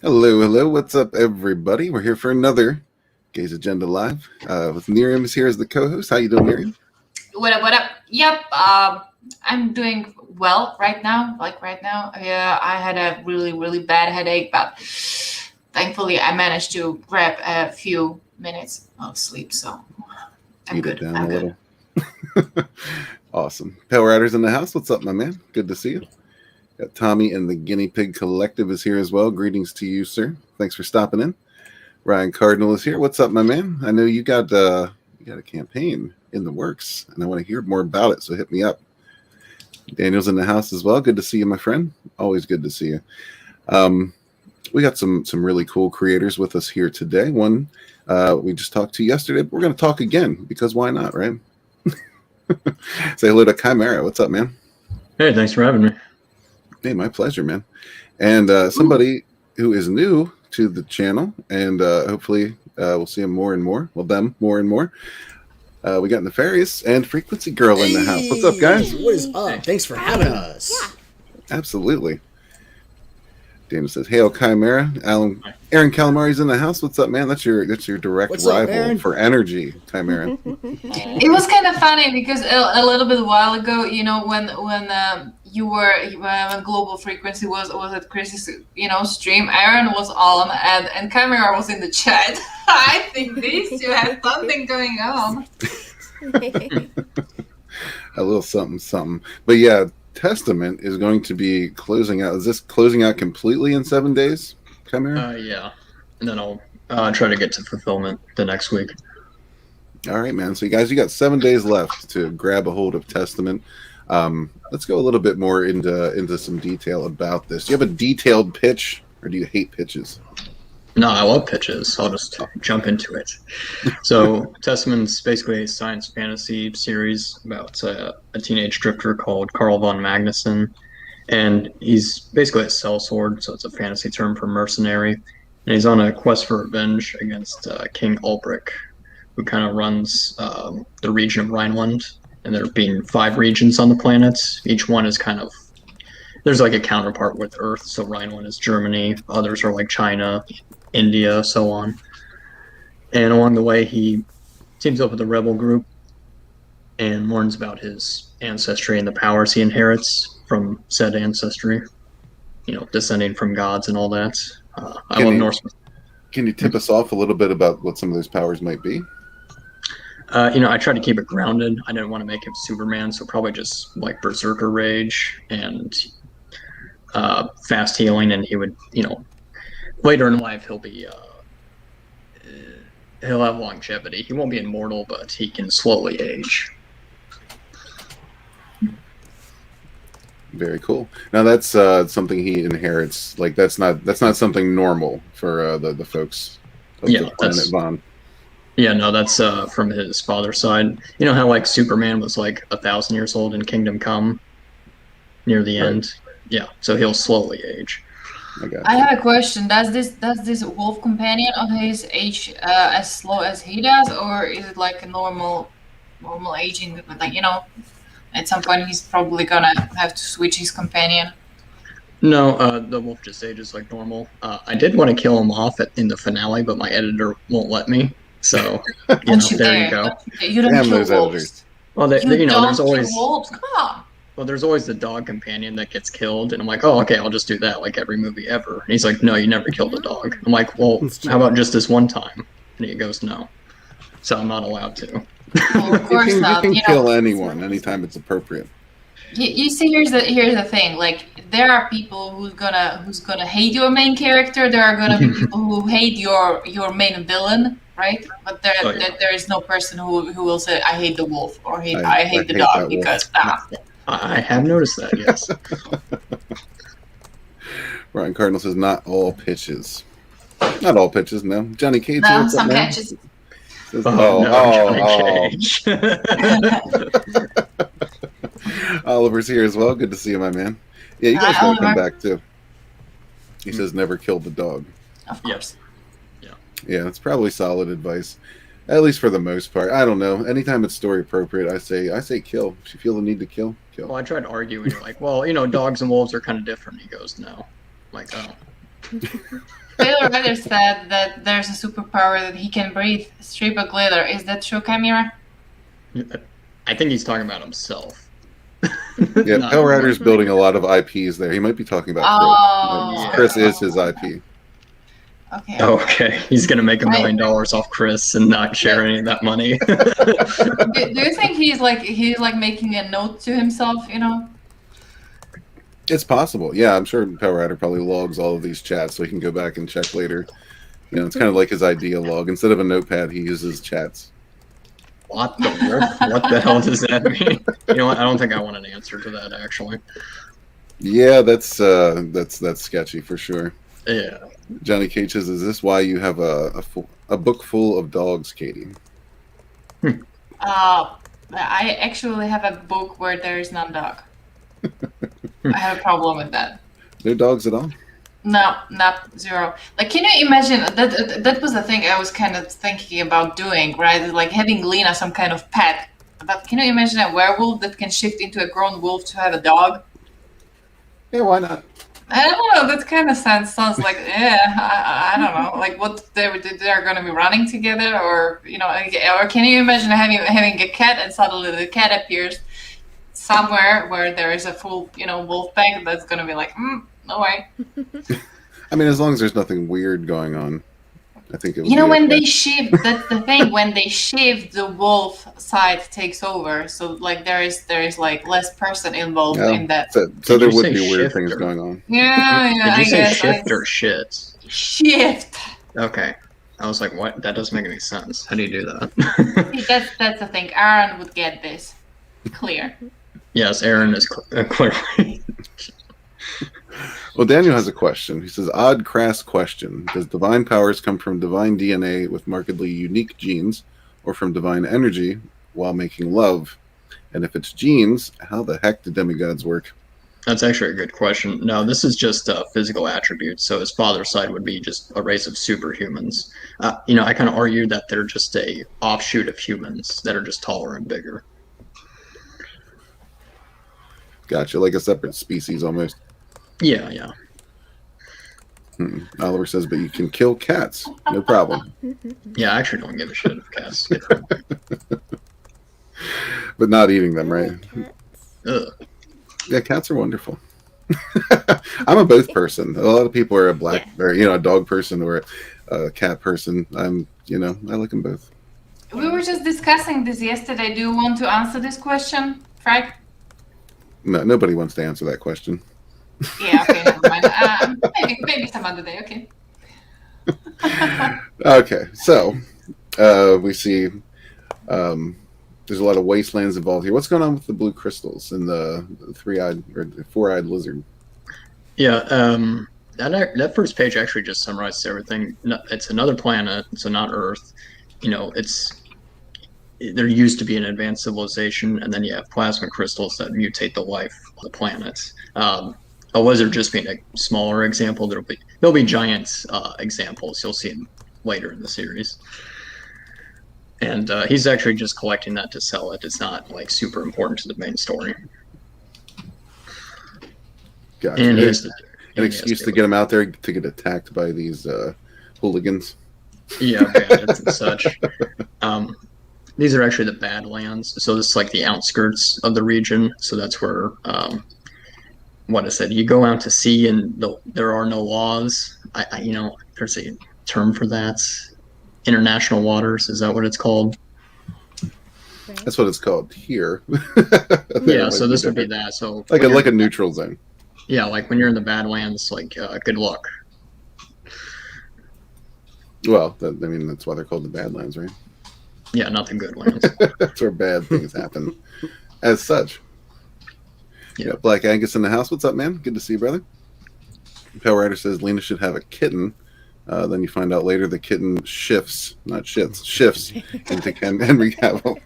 Hello, hello. What's up, everybody? We're here for another Gaze Agenda Live with NyRiam is here as the co-host. How you doing, NyRiam? What up, what up? Yep, I'm doing well right now. Yeah, I had a really, really bad headache, but thankfully I managed to grab a few minutes of sleep, so I'm good. Down a little. Awesome. Pale Riders in the house. What's up, my man? Good to see you. Got Tommy and the Guinea Pig Collective is here as well. Greetings to you, sir. Thanks for stopping in. Ryan Cardinal is here. What's up, my man? I know you got a campaign in the works, and I want to hear more about it, so hit me up. Daniel's in the house as well. Good to see you, my friend. Always good to see you. We got some really cool creators with us here today. One we just talked to yesterday, but we're going to talk again, because why not, right? Say hello to Chimera. What's up, man? Hey, thanks for having me. Hey, my pleasure, man. And somebody who is new to the channel, and hopefully we'll see him more and more. Well, them more and more. We got Nefarious and Frequency Girl in the house. What's up, guys? What is up? Thanks for having us. Yeah. Absolutely. Daniel says, "Hail, Chimera." Aaron Calamari's in the house. What's up, man? That's your direct rival for energy, Chimera. It was kind of funny because a little bit while ago, you know, when you were when Global Frequency was at Christie's, stream, Aaron was on and Chimera was in the chat. I think these two have something going on. A little something. But yeah, Testament is going to be closing out. Is this closing out completely in 7 days, Chimera? Yeah. And then I'll try to get to fulfillment the next week. All right, man. So you guys, you got 7 days left to grab a hold of Testament. Let's go a little bit more into some detail about this. Do you have a detailed pitch, or do you hate pitches? No, I love pitches. I'll just jump into it. So Testament's basically a science fantasy series about a teenage drifter called Carl von Magnuson. And he's basically a sellsword, so it's a fantasy term for mercenary. And he's on a quest for revenge against King Ulbrich, who kind of runs the region of Rhineland. And there being 5 regions on the planet. Each one is kind of, there's like a counterpart with Earth. So Rhineland is Germany, others are like China, India, so on. And along the way, he teams up with a rebel group and learns about his ancestry and the powers he inherits from said ancestry, descending from gods and all that. I love Norse. Can you tip us off a little bit about what some of those powers might be? I tried to keep it grounded. I didn't want to make him Superman, so probably just like Berserker Rage and fast healing, and he would, later in life he'll have longevity. He won't be immortal, but he can slowly age. Very cool. Now that's something he inherits. Like that's not something normal for the folks of the planet Von. Yeah, no, that's from his father's side. You know how like Superman was like 1,000 years old in Kingdom Come near the end? Yeah, so he'll slowly age. I have a question. Does this wolf companion of his age as slow as he does, or is it like a normal aging? Like, at some point he's probably gonna have to switch his companion. No, the wolf just ages like normal. I did want to kill him off in the finale, but my editor won't let me. So there you go. You don't kill wolves. Editors. Well, there's always wolves. Come on. Well, there's always the dog companion that gets killed, and I'm like, oh, okay, I'll just do that like every movie ever. And he's like, no, you never killed a dog. I'm like, well, how about just this one time? And he goes, no. So I'm not allowed to. Well, of course not. You can kill anyone anytime it's appropriate. You see, here's the thing. Like, there are people who's gonna hate your main character. There are gonna be people who hate your main villain, right? But there is no person who will say, I hate the wolf or I hate the dog because I have noticed that, yes. Ryan Cardinal says, not all pitches. Not all pitches, no. Johnny Cage. No, some pitches. Says, Johnny Cage. Oliver's here as well. Good to see you, my man. Yeah, you guys gotta come back, too. He says, never killed the dog. Of course. Yeah, it's probably solid advice. At least for the most part. I don't know. Anytime it's story appropriate, I say kill. If you feel the need to kill. Well, I tried to argue, and you're like, well, dogs and wolves are kind of different. He goes, no. I'm like, oh. Taylor Ryder said that there's a superpower that he can breathe strip of glitter. Is that true, Chimera? I think he's talking about himself. Yeah, Not Pale Rider's everyone. building a lot of IPs there. He might be talking about Oh. Chris. Chris is his IP. Okay. Oh, okay. He's gonna make $1 million off Chris and not share any of that money. Do you think he's like making a note to himself? You know. It's possible. Yeah, I'm sure Pale Rider probably logs all of these chats so he can go back and check later. You know, it's kind of like his idea log. Instead of a notepad, he uses chats. What the hell does that mean? You know what? I don't think I want an answer to that, actually. Yeah, that's sketchy for sure. Yeah. Johnny Cage says, "Is this why you have a book full of dogs, Katie?" I actually have a book where there is none dog. I have a problem with that. No dogs at all? No, zero. Like, can you imagine that was the thing I was kind of thinking about doing, right? Like having Lena some kind of pet. But can you imagine a werewolf that can shift into a grown wolf to have a dog? Yeah, why not? I don't know. That kind of sounds like I don't know. Like what they're going to be running together, or you know, or can you imagine having a cat and suddenly the cat appears somewhere where there is a full wolf pack that's going to be like no way. I mean, as long as there's nothing weird going on, I think it would. When they shift, that's the thing. When they shift, the wolf side takes over. So like there is like less person involved in that. So there would be weird things going on. Yeah. Did you say shift or shit? Shift. Okay. I was like, what? That doesn't make any sense. How do you do that? See, that's the thing. Aaron would get this clear. Yes, Aaron is clearly. Well, Daniel has a question. He says, "Odd, crass question. Does divine powers come from divine DNA with markedly unique genes, or from divine energy while making love? And if it's genes, how the heck do demigods work?" That's actually a good question. No, this is just physical attributes. So his father's side would be just a race of superhumans. I kind of argue that they're just a offshoot of humans that are just taller and bigger. Gotcha, like a separate species almost. Yeah. Oliver says, "But you can kill cats, no problem." Yeah, I actually don't give a shit if cats. But not eating them, right? Ugh. Yeah, cats are wonderful. I'm a both person. A lot of people are or a dog person or a cat person. I like them both. We were just discussing this yesterday. Do you want to answer this question, Frank? No, nobody wants to answer that question. Yeah, okay, never mind. Maybe some other day, okay. Okay, so we see there's a lot of wastelands involved here. What's going on with the blue crystals and the three-eyed or the four-eyed lizard? Yeah, that first page actually just summarizes everything. It's another planet, so not Earth. There used to be an advanced civilization, and then you have plasma crystals that mutate the life of the planet. A lizard just being a smaller example. There'll be giant examples. You'll see them later in the series. And he's actually just collecting that to sell it. It's not like super important to the main story. Gotcha. And an excuse to get him out there to get attacked by these hooligans. Yeah, bandits and such. These are actually the Badlands. So this is like the outskirts of the region. So that's where, what I said, you go out to sea and there are no laws. There's a term for that. International waters, is that what it's called? That's what it's called here. Yeah, so this would be that. So like a neutral zone. Yeah, like when you're in the Badlands, like good luck. Well, that's why they're called the Badlands, right? Yeah, not the good lands. That's where bad things happen. As such. Yeah. Black Angus in the house. What's up, man? Good to see you, brother. Pale Rider says Lena should have a kitten. Then you find out later the kitten shifts into Henry Cavill.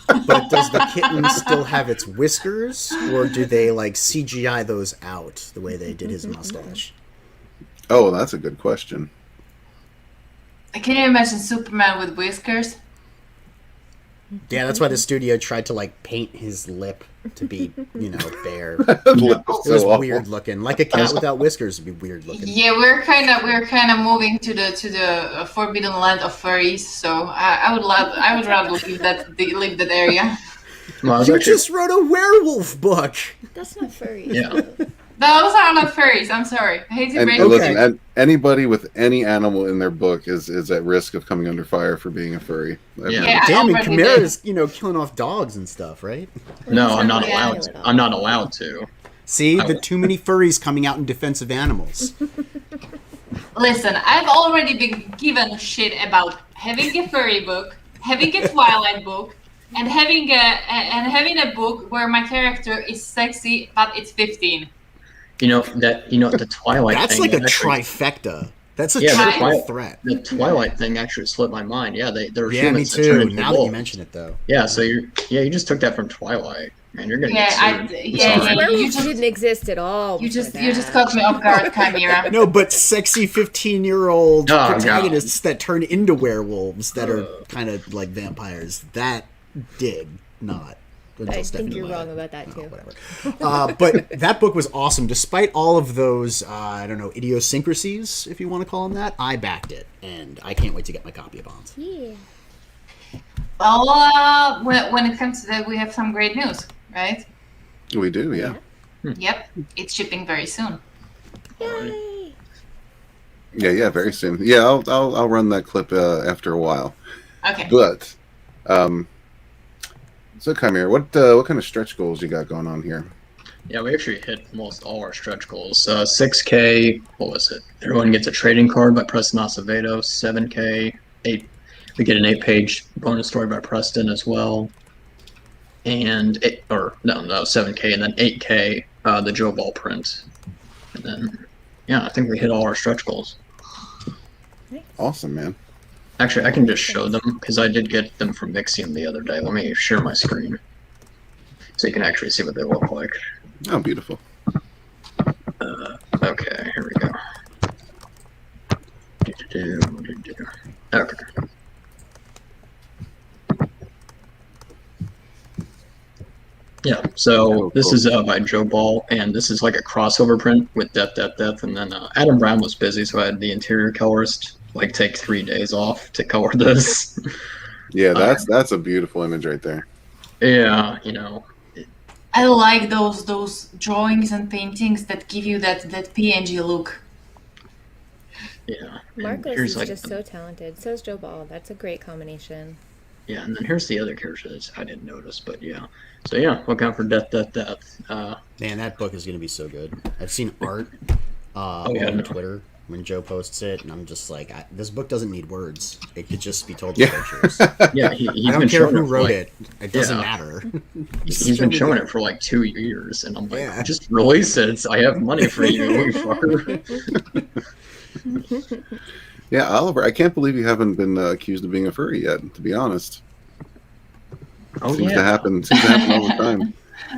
But does the kitten still have its whiskers, or do they like CGI those out the way they did his mustache? Oh, that's a good question. Can you imagine Superman with whiskers? Yeah, that's why the studio tried to like paint his lip to be, bare. Lip is It was so awful. weird looking, like a cat without whiskers would be weird looking. Yeah, we're kind of moving to the forbidden land of furries. So I would rather leave that area. Well, I was You actually, just wrote a werewolf book. That's not furry. yeah. Those are not furries. I'm sorry. I hate to And break Okay. it. listen, anybody with any animal in their book is at risk of coming under fire for being a furry. Yeah. Yeah, I Damn, and already Chimera did. is, killing off dogs and stuff, right? No, I'm not Yeah. allowed to. I'm not allowed to. See, I the will. too many furries coming out in defense of animals. Listen, I've already been given shit about having a furry book, having a Twilight book, and having a book where my character is sexy but it's 15. The Twilight That's thing. like a actually- trifecta. That's a Yeah, the triple Twilight- threat. The Twilight thing actually slipped my mind. Yeah, they're Yeah, me humans that turn too. into Now that you wolves. mention it, though. Yeah, so you just took that from Twilight. Man, you're gonna Yeah, get sued. yeah, Sorry. you Werewolves just- didn't exist at all. You just before caught me off guard, Chimera. No, but sexy 15-year-old Oh, God. protagonists that turn into werewolves that are kind of like vampires. That did not. Until I Stephanie think you're Meyer. wrong about that too. Whatever. But that book was awesome. Despite all of those, idiosyncrasies, if you want to call them that, I backed it. And I can't wait to get my copy of Bonds. Yeah. Well, when it comes to that, we have some great news, right? We do, yeah. Yep, it's shipping very soon. Yay. Yeah, very soon. Yeah, I'll run that clip after a while. Okay. But, so Chimera, what kind of stretch goals you got going on here? Yeah, we actually hit almost all our stretch goals. 6K, what was it? Everyone gets a trading card by Preston Acevedo. 7K, 8. We get an 8-page bonus story by Preston as well. And 7K, and then 8K, the Joe Ball print. And then, yeah, I think we hit all our stretch goals. Awesome, man. Actually, I can just show them because I did get them from Mixium the other day. Let me share my screen so you can actually see what they look like. Oh, beautiful. Okay, here we go. Okay. Yeah, so this is by Joe Ball, and this is like a crossover print with Death, and then Adam Brown was busy, so I had the interior colorist take 3 days off to color this. Yeah, that's a beautiful image right there. Yeah, I like those drawings and paintings that give you that PNG look. yeah. And Marcos here's, is just so talented. So is Joe Ball. That's a great combination. Yeah, and then here's the other characters I didn't notice, but yeah. So yeah, look out for Death. Man, that book is going to be so good. I've seen art yeah, on no. Twitter when Joe posts it, and I'm just like, this book doesn't need words. It could just be told Yeah. with pictures. Yeah, he's I don't been care showing who it for, wrote it. It doesn't Yeah. matter. He's been showing it for 2 years, and I'm like, Yeah. just release it. I have money for you, you fucker. Yeah, Oliver, I can't believe you haven't been accused of being a furry yet, to be honest. Oh Seems to happen all the time.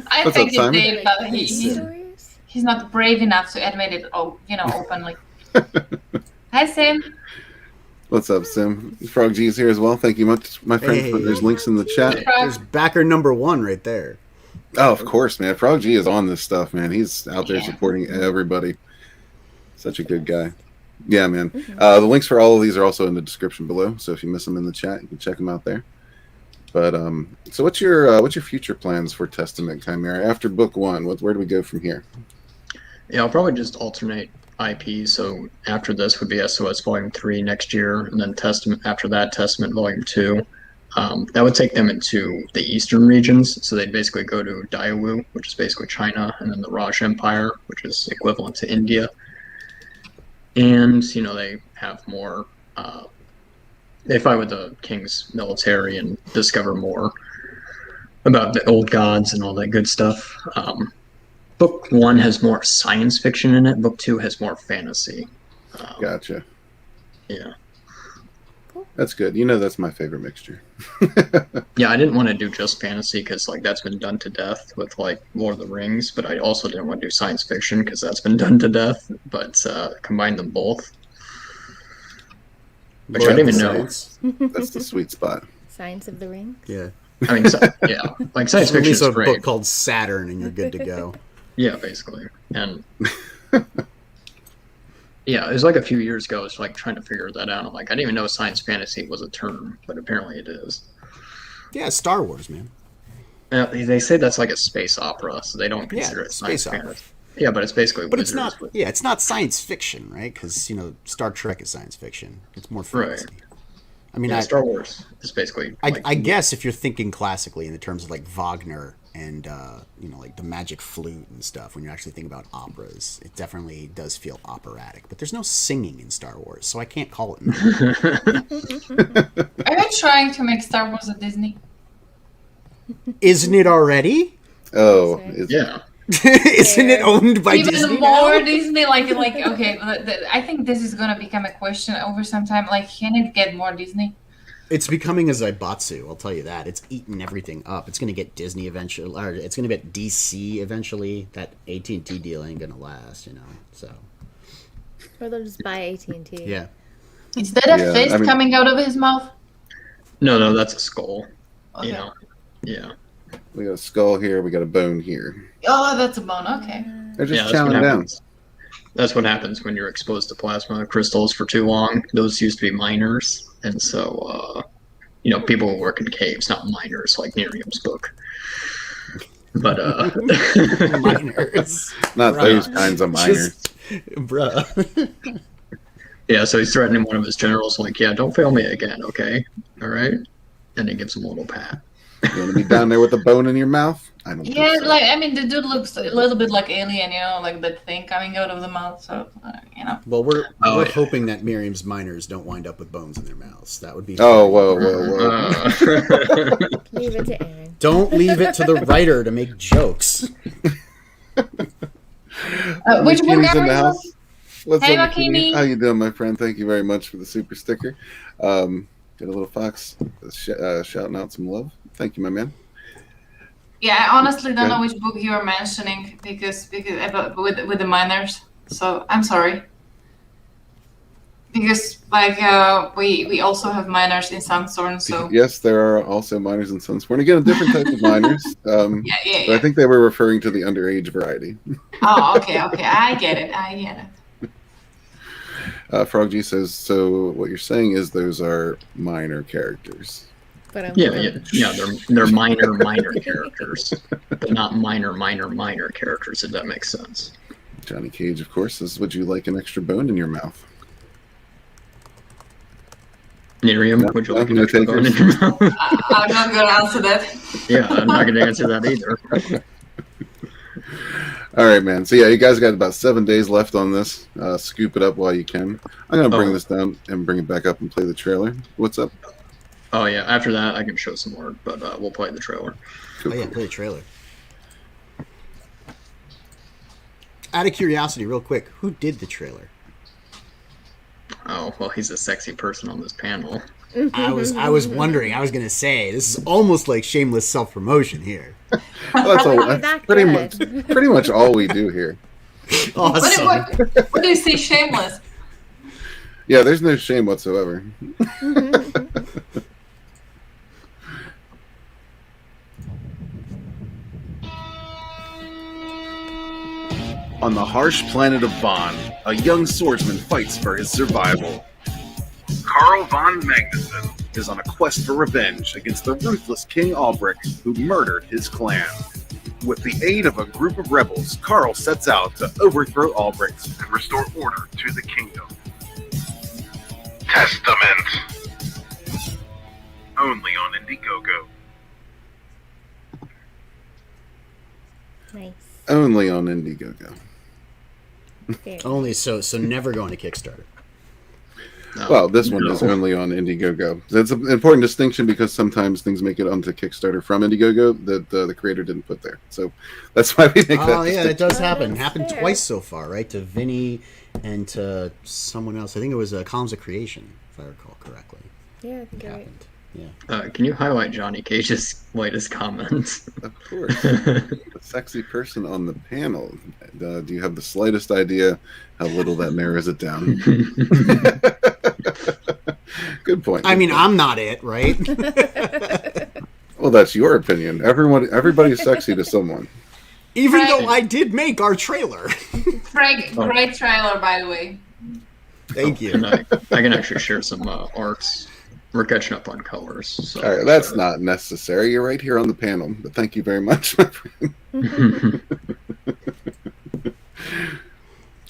I What's think up, Simon? Dave, but Hey, he's, Sim. he's not brave enough to admit it, openly. Hi, Sim. What's up, Sim? Frog G is here as well. Thank you much, my friend. Hey. There's links in the chat. There's backer number 1 right there. Oh, of course, man. Frog G is on this stuff, man. He's out there Yeah. supporting everybody. Such a good guy. Yeah, man. The links for all of these are also in the description below. So if you miss them in the chat, you can check them out there. But so what's your future plans for Testament Chimera after book 1? Where do we go from here? Yeah, I'll probably just alternate IP. So after this would be SOS Volume 3 next year, and then Testament after that, Testament Volume 2. That would take them into the eastern regions. So they'd basically go to Daewoo, which is basically China, and then the Raj Empire, which is equivalent to India. And, they have more, they fight with the king's military and discover more about the old gods and all that good stuff. Book 1 has more science fiction in it. Book 2 has more fantasy. Gotcha. Yeah. That's good. That's my favorite mixture. Yeah, I didn't want to do just fantasy because that's been done to death with Lord of the Rings, but I also didn't want to do science fiction because that's been done to death. But combine them both, which I didn't even know. Science. That's the sweet spot. Science of the Ring. Yeah. I mean, yeah, like science fiction Release is a great. book called Saturn, and you're good to go. Yeah, basically. And yeah, it was like a few years ago. I was like trying to figure that out. I'm like, I didn't even know science fantasy was a term, but apparently it is. Yeah, Star Wars, man. They say that's like a space opera, so they don't consider it science space opera. fantasy. Yeah, but it's basically But it's wizards not. Yeah, it's not science fiction, right? Because Star Trek is science fiction. It's more fantasy. Right. I mean, Yeah, Star Wars is basically. I guess if you're thinking classically in the terms of like Wagner and like the magic flute and stuff, when you're actually thinking about operas, it definitely does feel operatic. But there's no singing in Star Wars, so I can't call it. Are you trying to make Star Wars a Disney? Isn't it already? Oh, That's right. it's, Yeah. Isn't it owned by Even Disney more now? Disney, like okay. I think this is gonna become a question over some time. Like, can it get more Disney? It's becoming a Zaibatsu, I'll tell you that. It's eating everything up. It's going to get Disney eventually, or it's going to get DC eventually. That AT&T deal ain't going to last, so. Or they'll just buy AT&T. Yeah. Is that a Yeah, fist I mean- coming out of his mouth? No, that's a skull. Okay. Yeah. we got a skull here. We got a bone here. Oh, that's a bone. Okay. They're Yeah, just that's what chowing down. happens. That's what happens when you're exposed to plasma crystals for too long. Those used to be miners, and so people who work in caves, not miners, like NyRiam's book. But Miners. Not Bruh. those kinds of miners. Bruh. yeah, so he's threatening one of his generals, like, "Yeah, don't fail me again, okay? All right." And he gives him a little pat. You want to be down there with a bone in your mouth? I don't. Yeah, think so. like I mean, the dude looks a little bit like Alien, like that thing coming out of the mouth. So Well, we're Oh, yeah. hoping that Miriam's miners don't wind up with bones in their mouths. That would be. Oh, whoa. Leave it to Aaron. Don't leave it to the writer to make jokes. which book Makini's in are the you house. on? What's Hey, up, Makini? Makini. How you doing, my friend? Thank you very much for the super sticker. Get a little fox shouting out some love. Thank you, my man. Yeah, I honestly don't Yeah. know which book you are mentioning because with the miners. So I'm sorry. Because we also have miners in Sunstorm, so Yes, there are also miners in Sunsworn. Again, a different type of miners. But I think they were referring to the underage variety. Oh, okay, I get it. Frog G says, so what you're saying is those are minor characters. But yeah, they're minor characters, but not minor characters. If that makes sense. Johnny Cage, of course, says, would you like an extra bone in your mouth? NyRiam, No, would you no, like an no extra bone in takers. your mouth? I'm not gonna answer that. Yeah, I'm not going to answer that either. All right, man. So, yeah, you guys got about 7 days left on this. Scoop it up while you can. I'm going to bring this down and bring it back up and play the trailer. What's up? Oh yeah, after that I can show some more, but we'll play the trailer. Cool. Oh yeah, play the trailer. Out of curiosity, real quick, who did the trailer? Oh well, he's a sexy person on this panel. I was wondering. I was gonna say this is almost like shameless self promotion here. Well, that's all. You're That's that pretty much all we do here. Awesome. What do you say, shameless? Yeah, there's no shame whatsoever. On the harsh planet of Vaughn, a young swordsman fights for his survival. Carl von Magnuson is on a quest for revenge against the ruthless King Albrecht who murdered his clan. With the aid of a group of rebels, Carl sets out to overthrow Albrecht and restore order to the kingdom. Testament. Only on Indiegogo. Nice. Only on Indiegogo. Very Only so never going to Kickstarter. No. Well, this one is only on Indiegogo. That's an important distinction because sometimes things make it onto Kickstarter from Indiegogo that the creator didn't put there. So that's why we make that Oh yeah, distinction. it does Oh, happen. that's Happened fair. twice so far, right? To Vinnie and to someone else. I think it was Columns of Creation, if I recall correctly. Yeah, I think you're right. Happened. Yeah. Can you highlight Johnny Cage's latest comments? Of course. The sexy person on the panel. Do you have the slightest idea how little that narrows it down? Good point. I good mean, point. I'm not it, right? Well, that's your opinion. Everybody's sexy to someone. Even Right. though I did make our trailer. Frank, great trailer, by the way. Thank you. And I can actually share some arts. We're catching up on colors. So, All right, that's not necessary. You're right here on the panel, but thank you very much, my friend.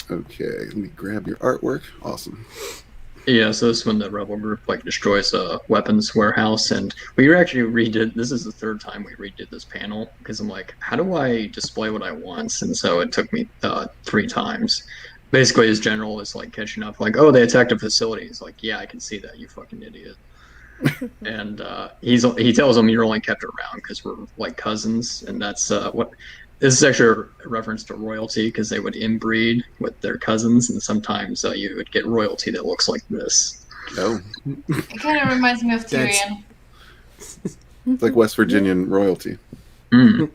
Okay, let me grab your artwork. Awesome. Yeah, so this is when the rebel group destroys a weapons warehouse, and we actually redid. This is the third time we redid this panel because I'm like, how do I display what I want? And so it took me 3 times. Basically, his general is catching up, oh, they attacked a facility. He's like, yeah, I can see that, you fucking idiot. And he tells him you're only kept around because we're cousins, and that's what. This is actually a reference to royalty because they would inbreed with their cousins, and sometimes you would get royalty that looks like this. Oh, It kind of reminds me of Tyrion. it's like West Virginian royalty. Mm.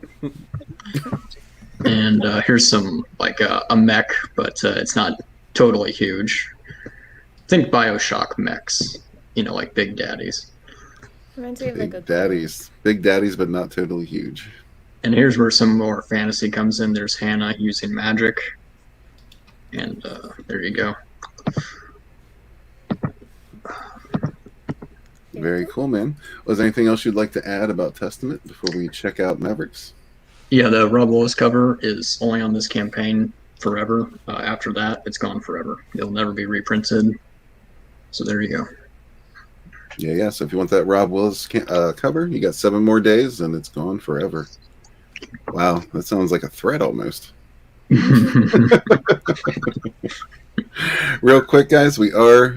And here's some a mech, but it's not totally huge. Think Bioshock mechs, like Big Daddies. Reminds me of Big daddies, but not totally huge. And here's where some more fantasy comes in. There's Hannah using magic. And there you go. Very cool, man. Was there anything else you'd like to add about Testament before we check out Mavericks? Yeah, the Rebels cover is only on this campaign forever. After that, it's gone forever. It'll never be reprinted. So there you go. Yeah. So if you want that Rob Willis cover, you got 7 more days, and it's gone forever. Wow, that sounds like a threat almost. Real quick, guys, we are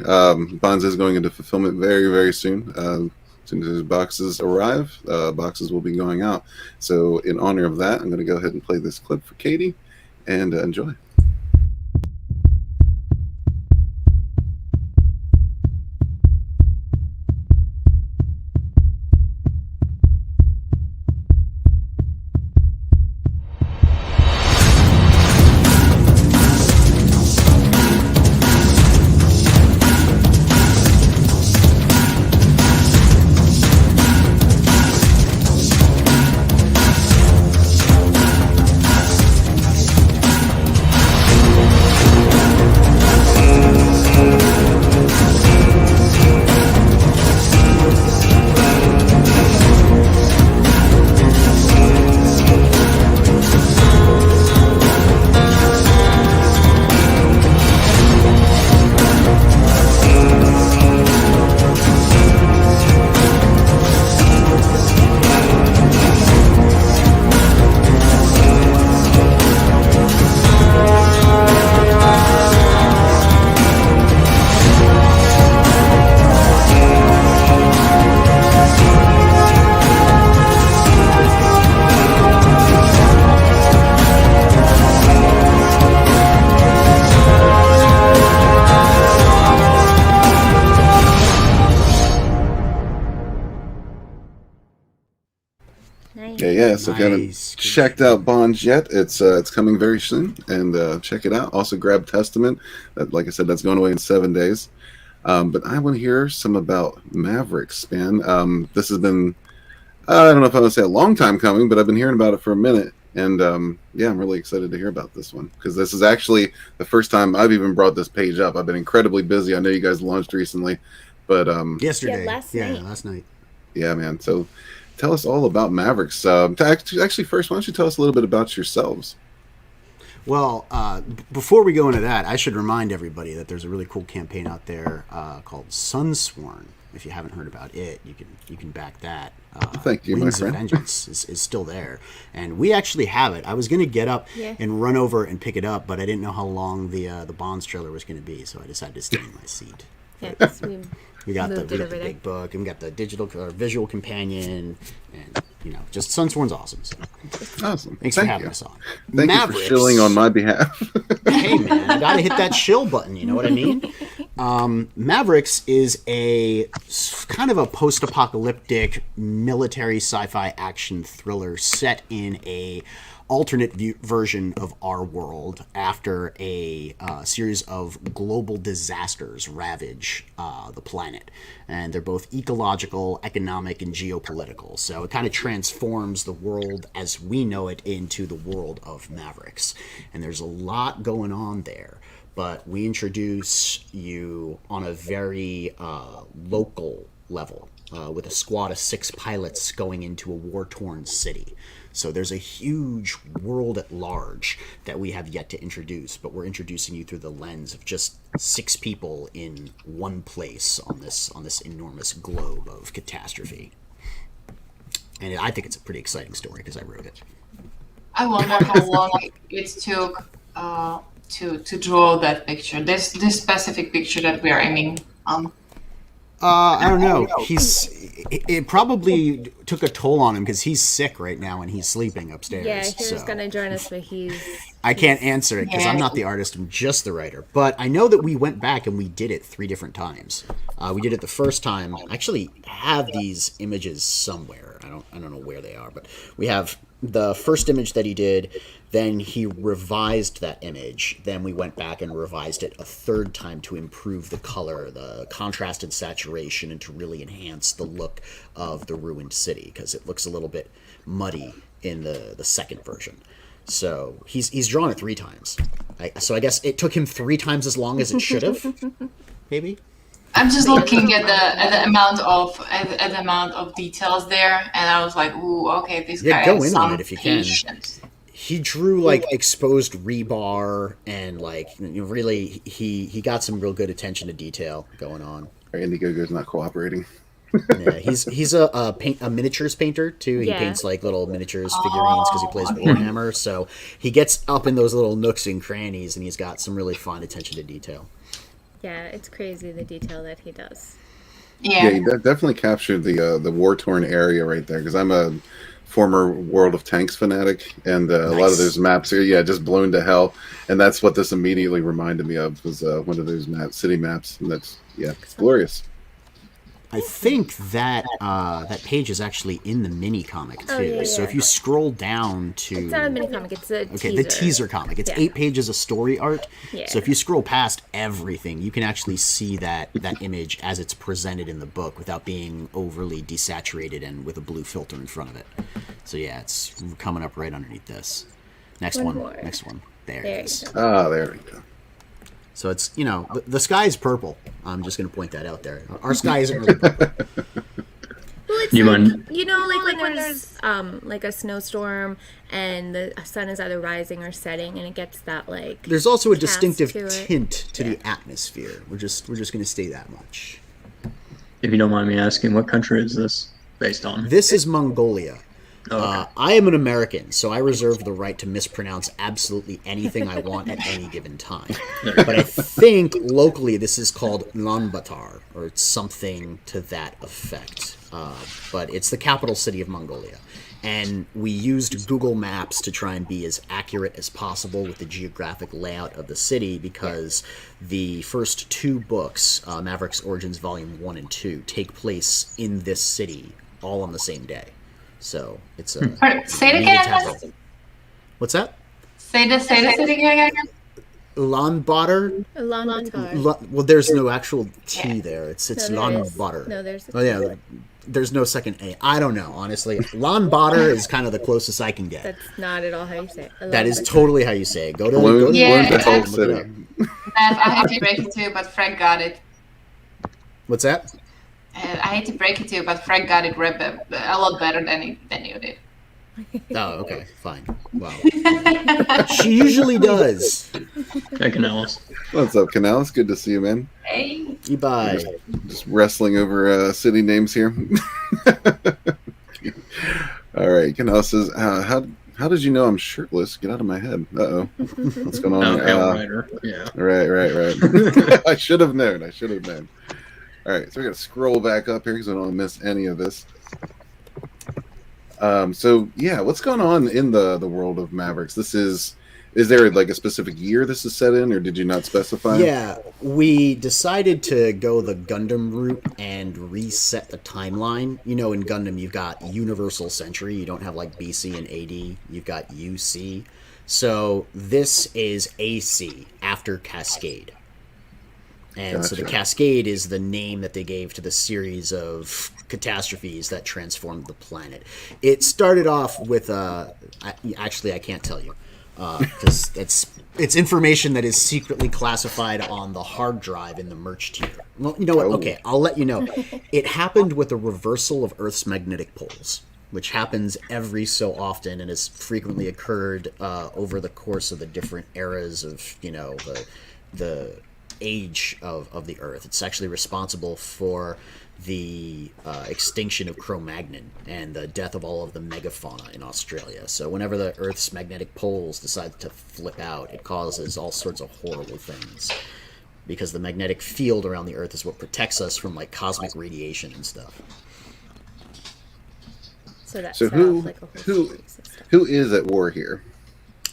Bonza's going into fulfillment very, very soon. As soon as his boxes arrive, boxes will be going out. So in honor of that, I'm going to go ahead and play this clip for Katie, and enjoy. Yeah. So if you haven't checked out Bonds yet, it's coming very soon, and check it out. Also grab Testament. That, like I said, that's going away in 7 days. But I want to hear some about Mavericks, man. This has been, I don't know if I would say a long time coming, but I've been hearing about it for a minute. And I'm really excited to hear about this one, because this is actually the first time I've even brought this page up. I've been incredibly busy. I know you guys launched recently, but yesterday, last night. Yeah, man. So tell us all about Mavericks. Actually, first, why don't you tell us a little bit about yourselves? Well, before we go into that, I should remind everybody that there's a really cool campaign out there called Sunsworn. If you haven't heard about it, you can back that. Thank you, Wings my of friend. Vengeance is still there, and we actually have it. I was going to get up and run over and pick it up, but I didn't know how long the Bonds trailer was going to be, so I decided to stay in my seat. Yeah, We got the big book, and we got the digital or visual companion, and just Sunsworn's awesome. So. Awesome. Thanks for having us on. Thank you for shilling on my behalf. Hey man, I gotta hit that shill button. You know what I mean? Mavericks is a kind of a post-apocalyptic military sci-fi action thriller set in a alternate version of our world after a series of global disasters ravage the planet. And they're both ecological, economic, and geopolitical. So it kind of transforms the world as we know it into the world of Mavericks. And there's a lot going on there. But we introduce you on a very local level with a squad of 6 pilots going into a war-torn city. So there's a huge world at large that we have yet to introduce, but we're introducing you through the lens of just 6 people in one place on this enormous globe of catastrophe. And I think it's a pretty exciting story because I wrote it. I wonder how long it took to draw that picture. This specific picture that we are aiming on. I don't know. It probably took a toll on him because he's sick right now and he's sleeping upstairs. Yeah, he was going to join us, but I can't answer it because I'm not the artist. I'm just the writer. But I know that we went back and we did it 3 different times. We did it the first time. I actually have these images somewhere. I don't know where they are, but we have the first image that he did. Then he revised that image. Then we went back and revised it a 3rd time to improve the color, the contrast and saturation, and to really enhance the look of the ruined city because it looks a little bit muddy in the 2nd version. So he's drawn it 3 times. So I guess it took him 3 times as long as it should have, maybe. I'm just looking at the amount of details there, and I was like, "Ooh, okay, this guy go has in some on it if you can." patience. He drew like exposed rebar and like really he got some real good attention to detail going on. Indiegogo's not cooperating. Yeah, he's a miniatures painter too. He paints like little miniatures figurines because he plays Warhammer. So he gets up in those little nooks and crannies, and he's got some really fine attention to detail. Yeah, it's crazy the detail that he does. Yeah, he definitely captured the war-torn area right there because I'm a former World of Tanks fanatic, and a lot of those maps here, just blown to hell. And that's what this immediately reminded me of was one of those city maps. And that's it's glorious. I think that that page is actually in the mini comic too. Oh, yeah. So if you scroll down to it's not a mini comic, it's a teaser. the teaser comic. It's 8 pages of story art. Yeah. So if you scroll past everything, you can actually see that image as it's presented in the book without being overly desaturated and with a blue filter in front of it. So yeah, it's coming up right underneath this. Next one. There it is. There we go. So it's, the sky's purple. I'm just going to point that out there. Our sky isn't really purple. Well, it's like when there's like a snowstorm and the sun is either rising or setting, and it gets that like. There's also a cast distinctive to it. tint to the atmosphere. We're just going to say that much. If you don't mind me asking, what country is this based on? This is Mongolia. Oh, okay. I am an American, so I reserve the right to mispronounce absolutely anything I want at any given time. But I think locally this is called Ulaanbaatar, or it's something to that effect. But it's the capital city of Mongolia. And we used Google Maps to try and be as accurate as possible with the geographic layout of the city because the first 2 books, Mavericks Origins Volume 1 and 2, take place in this city all on the same day. So it's a. Say it again. What's that? Say the city again. Ulaanbaatar. Well, there's no actual T there. It's Ulaanbaatar. No, there's. Oh yeah, there's no second A. I don't know, honestly. Ulaanbaatar is kind of the closest I can get. That's not at all how you say it. That is totally how you say it. Go to Balloon Yeah, City. I hate to break it to you, but Frank got it. What's that? I hate to break it to you, but Frank got it a lot better than you did. Oh, okay, fine. Wow. She usually does. Hey, Canellis. What's up, Canales? Good to see you, man. Hey. Bye. Just wrestling over city names here. All right, Canales says, how did you know I'm shirtless? Get out of my head. Uh-oh. What's going on? Writer. Yeah. Right. I should have known. All right, so we got to scroll back up here because I don't want to miss any of this. So what's going on in the world of Mavericks? This is Is there like a specific year this is set in, or did you not specify? Yeah, we decided to go the Gundam route and reset the timeline. You know, in Gundam, you've got Universal Century. You don't have like BC and AD. You've got UC. So this is AC, after Cascade. And so the Cascade is the name that they gave to the series of catastrophes that transformed the planet. It started off with actually, I can't tell you. Because it's information that is secretly classified on the hard drive in the merch tier. Well, you know what? Okay, I'll let you know. It happened with a reversal of Earth's magnetic poles, which happens every so often and has frequently occurred over the course of the different eras of, you know, the age of the Earth. It's actually responsible for the extinction of Cro-Magnon and the death of all of the megafauna in Australia. So whenever the Earth's magnetic poles decide to flip out, it causes all sorts of horrible things. Because the magnetic field around the Earth is what protects us from like cosmic radiation and stuff. So who is at war here?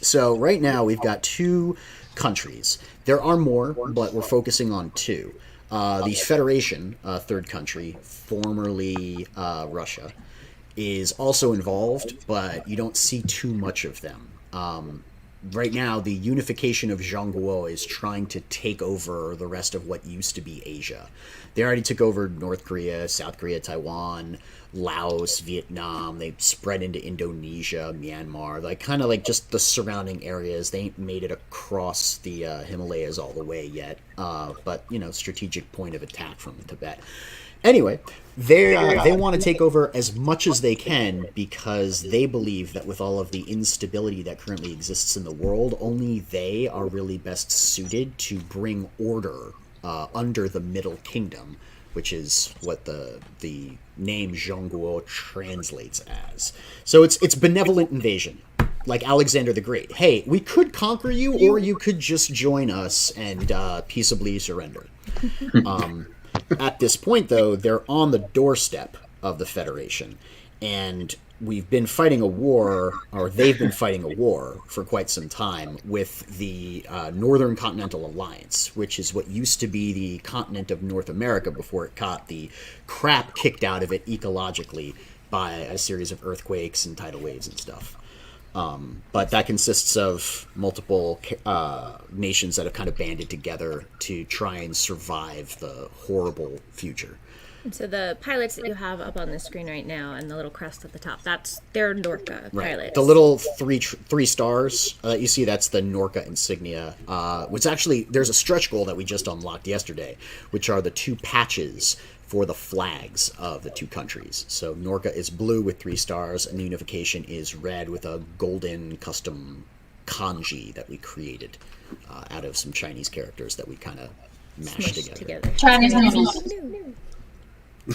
So right now we've got 2 countries. There are more, but we're focusing on 2. The Federation, third country, formerly Russia, is also involved, but you don't see too much of them. Right now, the unification of Zhongguo is trying to take over the rest of what used to be Asia. They already took over North Korea, South Korea, Taiwan, Laos, Vietnam. They spread into Indonesia, Myanmar, like kind of like just the surrounding areas. They ain't made it across the Himalayas all the way yet, but you know, strategic point of attack from Tibet. Anyway, they want to take over as much as they can because they believe that with all of the instability that currently exists in the world, only they are really best suited to bring order under the Middle Kingdom, which is what the name Zhongguo translates as. So it's benevolent invasion, like Alexander the Great. Hey, we could conquer you, or you could just join us and peaceably surrender. At this point, though, they're on the doorstep of the Federation, and we've been fighting a war, or they've been fighting a war for quite some time with the Northern Continental Alliance, which is what used to be the continent of North America before it got the crap kicked out of it ecologically by a series of earthquakes and tidal waves and stuff. But that consists of multiple nations that have kind of banded together to try and survive the horrible future. And so the pilots that you have up on the screen right now and the little crest at the top, they're Norca pilots. The little three stars that you see, that's the Norca insignia, which actually, there's a stretch goal that we just unlocked yesterday, which are the 2 patches for the flags of the 2 countries. So Norca is blue with 3 stars, and the unification is red with a golden custom kanji that we created out of some Chinese characters that we kind of mashed together. Chinese noodles.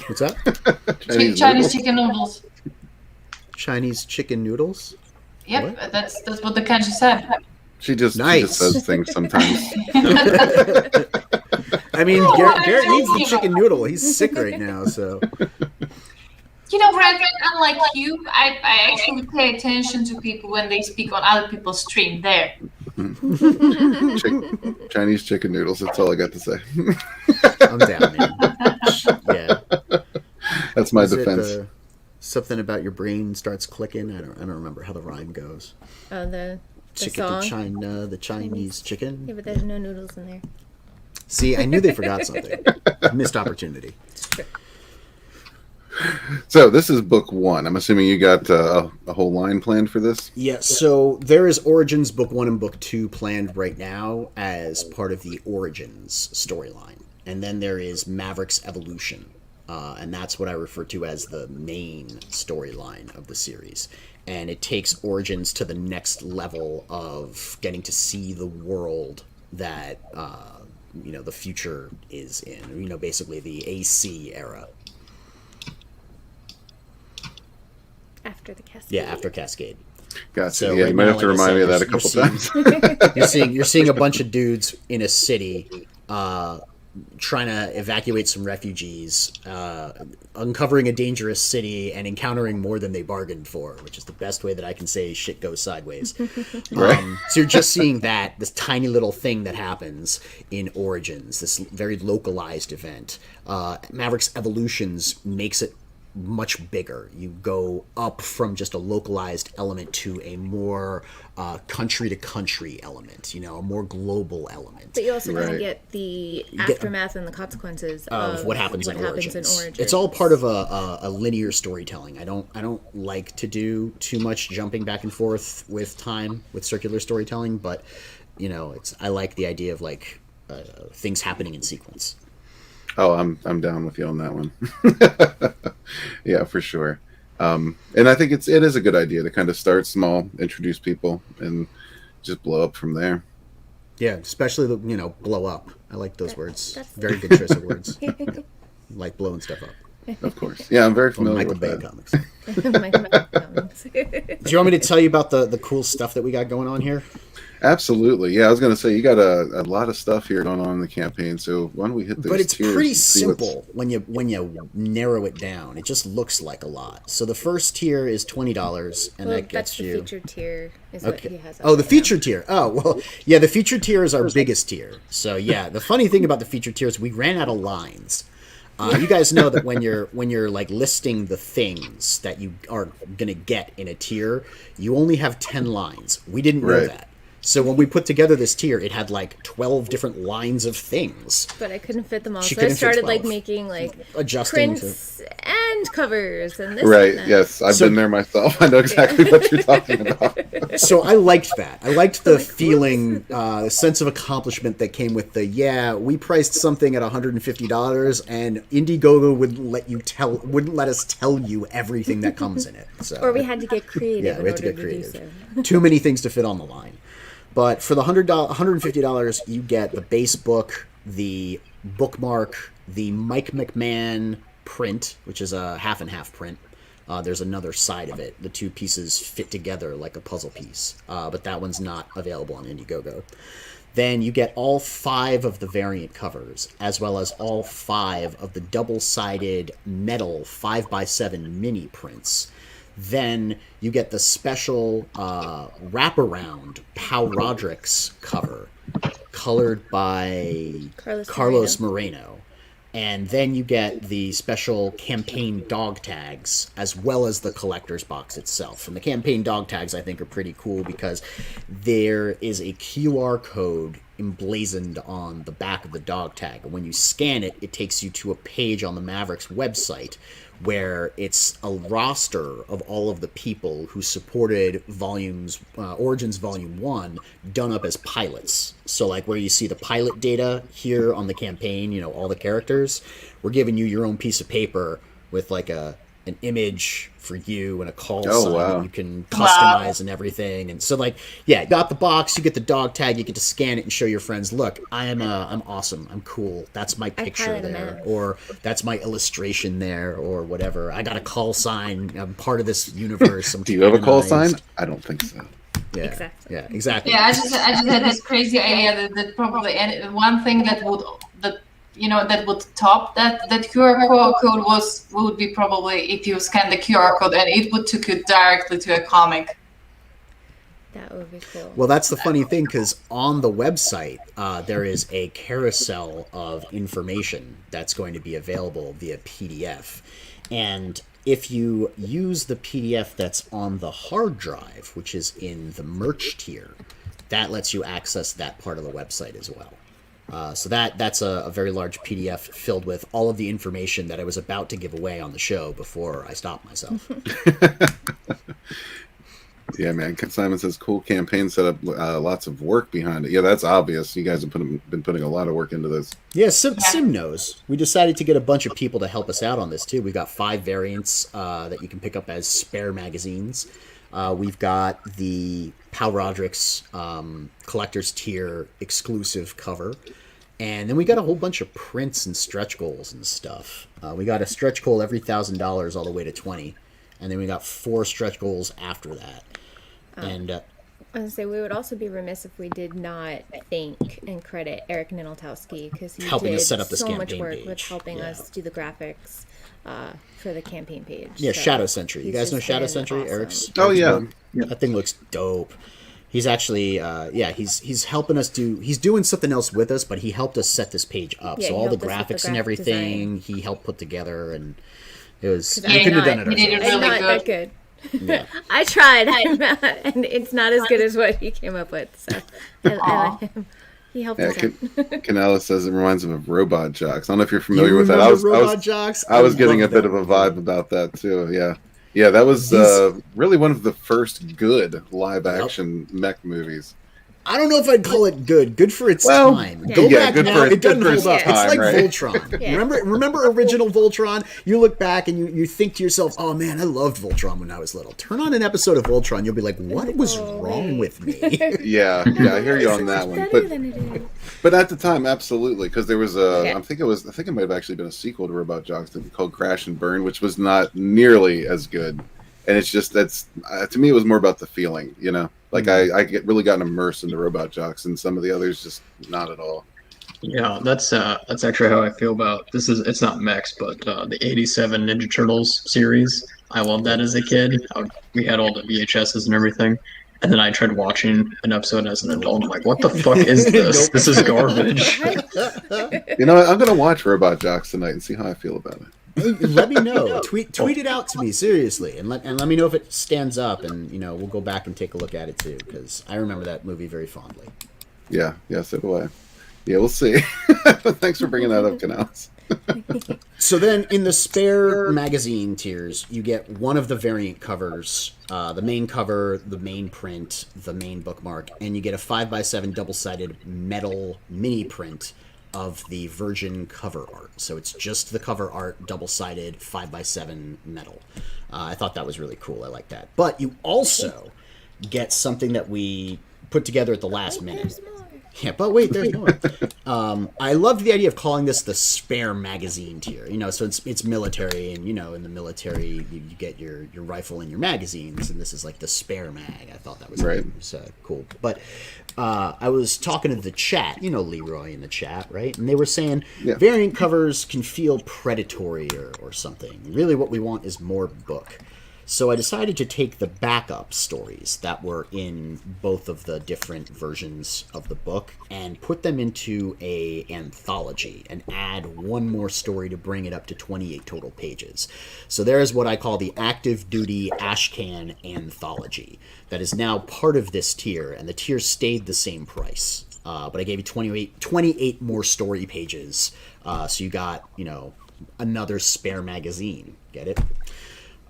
What's that? Chinese chicken noodles. Chinese chicken noodles? Yep, What? that's what the kanji said. She just says things sometimes. I mean, Garrett needs the chicken noodle. He's sick right now, so. You know, Brad, unlike you, I actually pay attention to people when they speak on other people's stream. There. Chinese chicken noodles. That's all I got to say. I'm down, man. Yeah. That's my defense. Something about your brain starts clicking. I don't remember how the rhyme goes. Oh, the chicken song? to China, the Chinese chicken. Yeah, but there's no noodles in there. See, I knew they forgot something. Missed opportunity. It's true. So this is book 1. I'm assuming you got a whole line planned for this? Yeah, so there is Origins book 1 and book 2 planned right now as part of the Origins storyline. And then there is Maverick's Evolution. And that's what I refer to as the main storyline of the series. And it takes Origins to the next level of getting to see the world that, the future is in. Basically the AC era. After the Cascade. Yeah, after Cascade. Gotcha. So yeah, right you might now, have to like I remind me of said, that a couple times. You're seeing a bunch of dudes in a city trying to evacuate some refugees, uncovering a dangerous city, and encountering more than they bargained for, which is the best way that I can say shit goes sideways. So you're just seeing this tiny little thing that happens in Origins, this very localized event. Maverick's Evolutions makes it much bigger. You go up from just a localized element to a more country to country element, a more global element. But you also kind of get the aftermath and the consequences of what happens in Origins. Origins. It's all part of a linear storytelling. I don't like to do too much jumping back and forth with time with circular storytelling, but I like the idea of like things happening in sequence. Oh, I'm down with you on that one. Yeah, for sure. And I think it is a good idea to kind of start small, introduce people, and just blow up from there. Yeah, especially the blow up. I like those words. Very good choice of words. Like blowing stuff up. Of course. Yeah, I'm very familiar Michael with Bay that. comics. Michael Bay comics. Do you want me to tell you about the cool stuff that we got going on here? Absolutely. Yeah, I was going to say, you got a lot of stuff here going on in the campaign, so why don't we hit those But it's tiers pretty and see simple when you narrow it down. It just looks like a lot. So the first tier is $20, and that gets that's the you... featured tier is what he has. Oh, the featured tier. Oh, well, yeah, the featured tier is our biggest tier. So yeah, the funny thing about the featured tier is we ran out of lines. You guys know that when you're like listing the things that you are gonna get in a tier, you only have 10 lines. We didn't know that. So when we put together this tier, it had like 12 different lines of things. But I couldn't fit them all, so I started like making like adjusting prints and covers and this. Right. And that. Yes, I've been there myself. I know exactly what you're talking about. So I liked that. I liked the feeling, the sense of accomplishment that came with we priced something at $150, and Indiegogo wouldn't let us tell you everything that comes in it. So, or we had to get creative. Yeah, we had to get do creative. so. Too many things to fit on the line. But for the $150, you get the base book, the bookmark, the Mike McMahon print, which is a half and half print. There's another side of it. The two pieces fit together like a puzzle piece, but that one's not available on Indiegogo. Then you get all 5 of the variant covers, as well as all 5 of the double-sided metal 5x7 mini prints. Then you get the special wraparound Pau Rodrix cover, colored by Carlos Moreno. And then you get the special campaign dog tags, as well as the collector's box itself. And the campaign dog tags, I think, are pretty cool because there is a QR code emblazoned on the back of the dog tag. And when you scan it, it takes you to a page on the Mavericks website where it's a roster of all of the people who supported Origins Volume 1 done up as pilots. So like where you see the pilot data here on the campaign, all the characters, we're giving you your own piece of paper with like an image for you and a call sign that you can customize and everything. And so like, yeah, you got the box, you get the dog tag, you get to scan it and show your friends, look, I'm awesome, I'm cool, that's my picture there, or that's my illustration there, or whatever. I got a call sign, I'm part of this universe. Do you have a call sign? I don't think so. Yeah, exactly. Yeah, exactly. Yeah, I just had this crazy idea that probably, and one thing that would top that QR code would be probably if you scan the QR code and it would take you directly to a comic. That would be cool. Well, that's the funny thing, because on the website there is a carousel of information that's going to be available via PDF, and if you use the PDF that's on the hard drive, which is in the merch tier, that lets you access that part of the website as well. So that's a very large PDF filled with all of the information that I was about to give away on the show before I stopped myself. Yeah, man. Simon says, cool campaign setup, lots of work behind it. Yeah, that's obvious. You guys have been putting a lot of work into this. Yeah, Sim knows. We decided to get a bunch of people to help us out on this, too. We've got 5 variants that you can pick up as spare magazines. We've got the Pau Rodrix collector's tier exclusive cover. And then we got a whole bunch of prints and stretch goals and stuff. We got a stretch goal every $1,000 all the way to 20. And then we got 4 stretch goals after that. And I was gonna say we would also be remiss if we did not thank and credit Eric Nineltowski because he Helping did us set up this so much campaign work page. with helping Yeah. us do the graphics for the campaign page. Yeah, So Shadow Sentry. You he's guys know just Shadow been Sentry? awesome. Eric's. Oh, Eric's yeah. book? That thing looks dope. He's actually, he's helping us he's doing something else with us, but he helped us set this page up. Yeah, So he all the helped us with the graphics and graphic everything, he helped put together, and it was, Yeah, we couldn't have done it he did it ourselves. really It's not that good. good. Yeah. I tried, and it's not as good as what he came up with. So I like him. He helped Yeah, us out. Canella says it reminds him of Robot Jocks. I don't know if you're You familiar with that. remember Robot Jocks? I was getting a love bit that of a movie. vibe about that too. Yeah, yeah, that was really one of the first good live action mech movies. I don't know if I'd call it good. Good for its Well, time. yeah. Go Yeah, back good now. for its- It doesn't good for hold its up. time, It's like right? Voltron. Yeah. Remember original Voltron? You look back and you think to yourself, "Oh man, I loved Voltron when I was little." Turn on an episode of Voltron, you'll be like, "What was wrong with me?" Yeah, I hear you on that one. Better than it is. But at the time, absolutely, because there was a. Yeah. I think it might have actually been a sequel to Robot Jocks called Crash and Burn, which was not nearly as good. And it's just to me, it was more about the feeling, you know. Like I really gotten immersed into Robot Jocks, and some of the others just not at all. Yeah, that's actually how I feel about this. It's not mechs, but the '87 Ninja Turtles series. I loved that as a kid. We had all the VHSs and everything, and then I tried watching an episode as an adult. I'm like, what the fuck is this? Nope. This is garbage. You know, I'm gonna watch Robot Jocks tonight and see how I feel about it. Hey, let me know. Tweet it out to me seriously, and let me know if it stands up, and we'll go back and take a look at it too, because I remember that movie very fondly. Yeah, so do I. Yeah, we'll see. Thanks for bringing that up, Canals. So then, in the spare magazine tiers, you get one of the variant covers, the main cover, the main print, the main bookmark, and you get a 5x7 double-sided metal mini print of the Virgin cover art. So it's just the cover art, double-sided, 5x7 metal. I thought that was really cool. I like that. But you also get something that we put together at the last minute. There's more. Yeah, but wait, there's more. I loved the idea of calling this the spare magazine tier. So it's military, and in the military you get your rifle and your magazines, and this is like the spare mag. I thought that was Right. Cool. But I was talking to the chat, Leroy in the chat, right? And they were saying variant covers can feel predatory or something. Really, what we want is more book. So I decided to take the backup stories that were in both of the different versions of the book and put them into a anthology and add one more story to bring it up to 28 total pages. So there is what I call the Active Duty Ashcan Anthology that is now part of this tier, and the tier stayed the same price. But I gave you 28 more story pages, so you got, another spare magazine. Get it?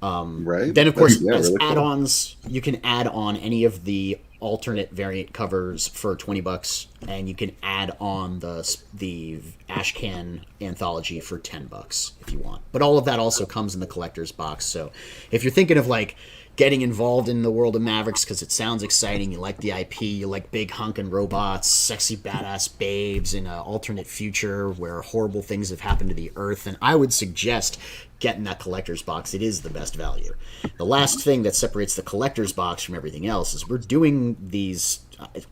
Right. Then, of course, Yeah, as really cool. add-ons, you can add on any of the alternate variant covers for $20, and you can add on the Ashcan anthology for $10 if you want. But all of that also comes in the collector's box. So if you're thinking of getting involved in the world of Mavericks because it sounds exciting, you like the IP, you like big hunkin' robots, sexy badass babes in an alternate future where horrible things have happened to the Earth, and I would suggest getting that collector's box. It is the best value. The last thing that separates the collector's box from everything else is we're doing these,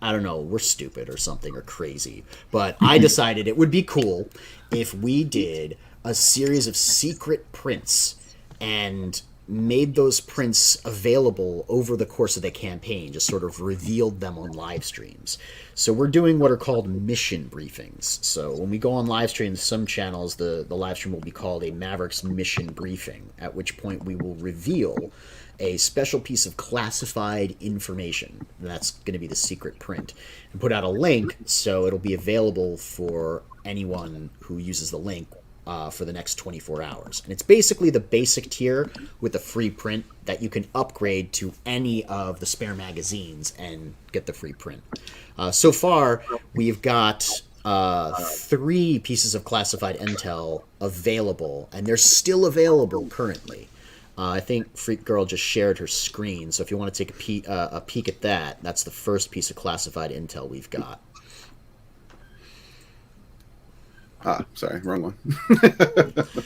I don't know, we're stupid or something or crazy, but I decided it would be cool if we did a series of secret prints and made those prints available over the course of the campaign, just sort of revealed them on live streams. So we're doing what are called mission briefings. So when we go on live streams, some channels, the live stream will be called a Mavericks mission briefing, at which point we will reveal a special piece of classified information. That's going to be the secret print. And put out a link so it'll be available for anyone who uses the link for the next 24 hours. And it's basically the basic tier with a free print that you can upgrade to any of the spare magazines and get the free print. So far, we've got 3 pieces of classified intel available, and they're still available currently. I think Freak Girl just shared her screen, so if you want to take a peek at that, that's the first piece of classified intel we've got. Sorry, wrong one.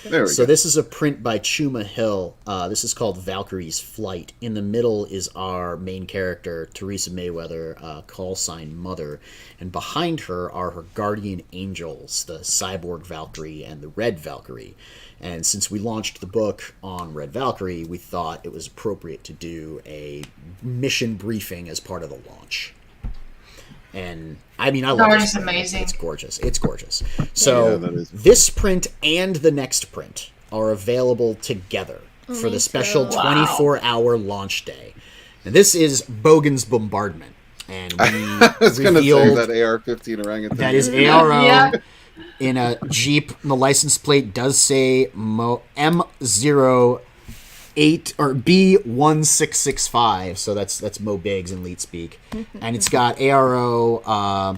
There we So go. this is a print by Chuma Hill. This is called Valkyrie's Flight. In the middle is our main character, Teresa Mayweather, call sign Mother. And behind her are her guardian angels, the Cyborg Valkyrie and the Red Valkyrie. And since we launched the book on Red Valkyrie, we thought it was appropriate to do a mission briefing as part of the launch. And I mean, I love Art this is print. amazing. It's gorgeous. It's gorgeous. So Yeah, that is. this print and the next print are available together for the special so. 24-hour launch day. And this is Bogan's Bombardment. And we I was going to say revealed that AR-15 orangutan. that is ARO Yeah. in a Jeep. The license plate does say M08 or B1665, so that's Mo Biggs in lead speak, and it's got ARO,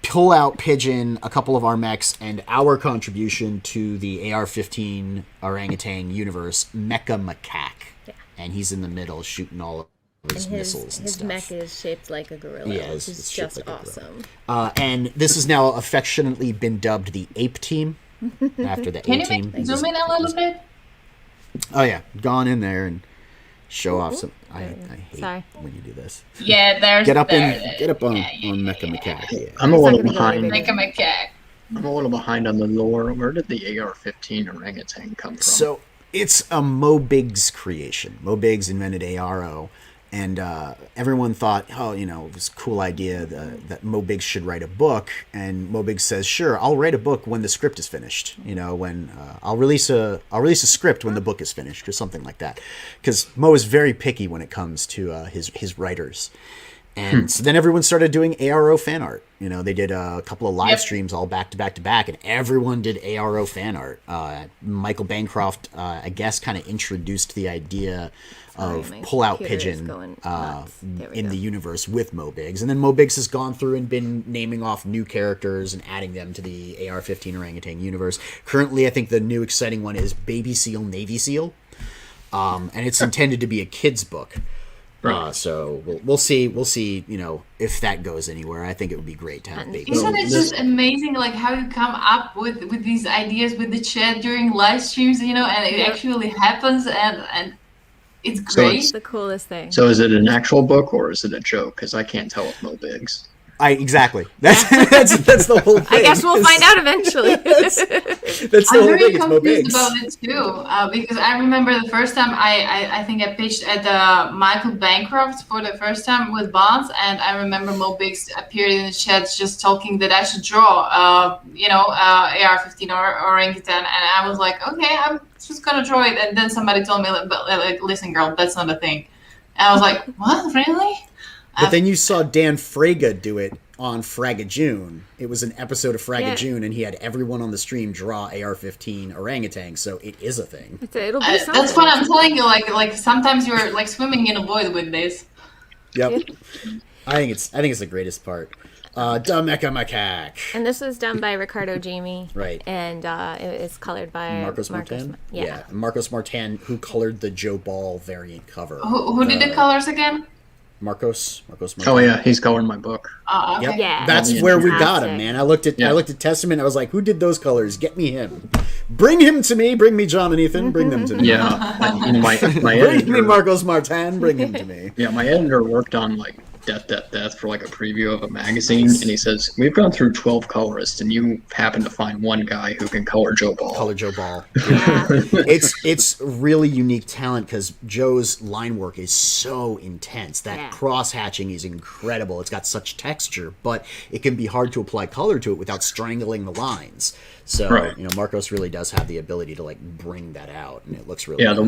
pull out pigeon, a couple of our mechs, and our contribution to the AR-15 orangutan universe, Mecha Macaque, and he's in the middle shooting all of his missiles and his stuff. mech is shaped like a gorilla, Yeah, which it's is shaped just like a gorilla. awesome. And this has now affectionately been dubbed the Ape Team after the Can A you Team. make zoom in a little bit? Oh yeah, gone in there and show off some. I hate Sorry. when you do this. Yeah, there's Get up there. on Yeah, yeah, Mecha Macaque. Yeah. I'm a It's not little gonna get any behind. bigger. Make a macaque. I'm a little behind on the lore. Where did the AR-15 orangutan come from? So it's a Mo Biggs creation. Mo Biggs invented ARO, and everyone thought, oh, it was a cool idea that Mo Biggs should write a book. And Mo Biggs says, sure, I'll write a book when the script is finished. When I'll release a script when the book is finished, or something like that. Because Mo is very picky when it comes to his writers. And so then everyone started doing ARO fan art. They did a couple of live streams all back to back to back, and everyone did ARO fan art. Michael Bancroft, I guess, kind of introduced the idea of my pull-out computer is pigeon going nuts. There we in go. the universe with Mo Biggs. And then Mo Biggs has gone through and been naming off new characters and adding them to the AR-15 orangutan universe. Currently, I think the new exciting one is Baby Seal, Navy Seal. And it's intended to be a kid's book. Right. So we'll see. We'll see. If that goes anywhere. I think it would be great to have Baby Seal. Isn't it just amazing, like how you come up with these ideas with the chat during live streams, and it actually happens, and it's So great. It's the coolest thing. So is it an actual book or is it a joke? Because I can't tell with Mo Biggs. Exactly. That's the whole thing. I guess we'll find out eventually. That's the I'm whole very thing. It's Mo confused Biggs. about it too, because I remember the first time I think I pitched at Michael Bancroft for the first time with Bonds, and I remember Mo Biggs appeared in the chat just talking that I should draw, AR-15 or orangutan, and I was like, okay, I'm just gonna draw it, and then somebody told me, like, listen, girl, that's not a thing, and I was like, what, really? But then you saw Dan Fraga do it on Fragajune. It was an episode of Fragajune, and he had everyone on the stream draw AR-15 orangutan, so it is a thing. It'll be something. That's what I'm telling you. Like sometimes you're like swimming in a void with this. Yep. I think it's the greatest part. Da Mecha Macaque. And this was done by Ricardo Jamie. Right. And it is colored by Marcos Martin? Yeah. Marcos Martin, who colored the Joe Ball variant cover. Who did the colors again? Marcos Martin. Oh yeah, he's coloring my book. Okay. Yep. Yeah. That's That'd be where we got fantastic. him, man. I looked at Yeah. Testament. I was like, who did those colors? Get me him. Bring him to me. Bring me John and Ethan. Bring them to me. Yeah, my Bring me editor. Marcos Martin. Bring him to me. Yeah, my editor worked on like Death for like a preview of a magazine, and he says we've gone through 12 colorists, and you happen to find one guy who can color Joe Ball. Color Joe Ball. Yeah. It's really unique talent because Joe's line work is so intense. That Yeah. cross hatching is incredible. It's got such texture, but it can be hard to apply color to it without strangling the lines. So Right. Marcos really does have the ability to like bring that out, and it looks really Yeah, good.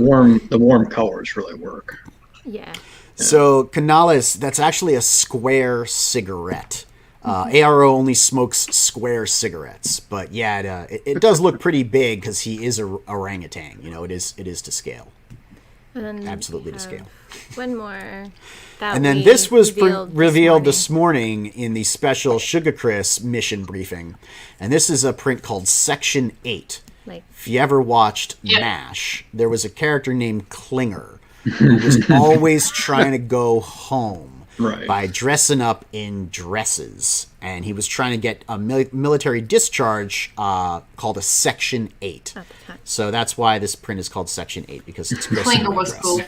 the warm colors really work. Yeah. So Canales, that's actually a square cigarette. ARO only smokes square cigarettes, but yeah, it does look pretty big because he is a orangutan. It is to scale. And then Absolutely we to have scale. One more. That And then we this was revealed this morning in the special Sugar Chris mission briefing, and this is a print called Section 8. Like, If you ever watched Yep. MASH, there was a character named Klinger who was always trying to go home. Right. by dressing up in dresses. And he was trying to get a military discharge called a Section 8. So that's why this print is called Section 8, because it's Chris in a Klingo red was dress. cool.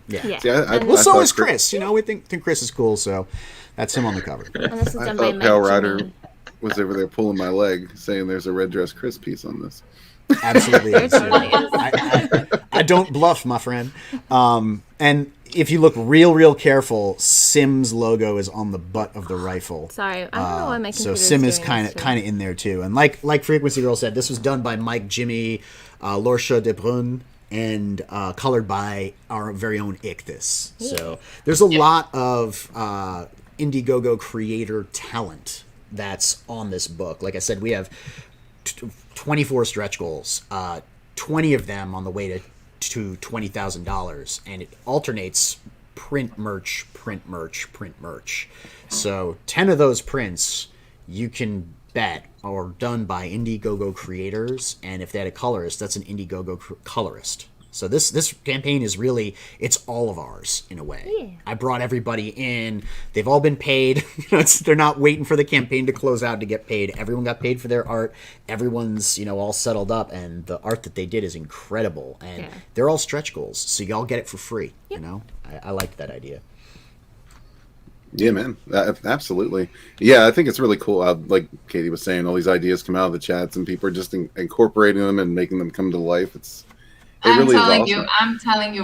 Yeah. See, I Well, so thought is Chris. You know, we think Chris is cool, so that's him on the cover. And this is I done by thought Pale Rider Jimmy. was over there pulling my leg, saying there's a red dress Chris piece on this. Absolutely. There is. totally is. I don't bluff, my friend. And if you look real careful, Sim's logo is on the butt of the rifle. Sorry, I don't know why my So computer's Sim is doing kind this of to me. in there too. And like Frequency Girl said, this was done by Mike Jimmy, Lorsha de Brun, and colored by our very own Ichthus. So there's a lot of Indiegogo creator talent that's on this book. Like I said, we have 24 stretch goals, 20 of them on the way to $20,000, and it alternates print merch. So 10 of those prints you can bet are done by Indiegogo creators, and if they had a colorist, that's an Indiegogo colorist. So this campaign is really, it's all of ours in a way. Yeah. I brought everybody in. They've all been paid. They're not waiting for the campaign to close out to get paid. Everyone got paid for their art. Everyone's, all settled up, and the art that they did is incredible. And they're all stretch goals, so y'all get it for free. I like that idea. Yeah, man, absolutely. Yeah, I think it's really cool. Like Katie was saying, all these ideas come out of the chats, and people are just incorporating them and making them come to life. I'm telling you,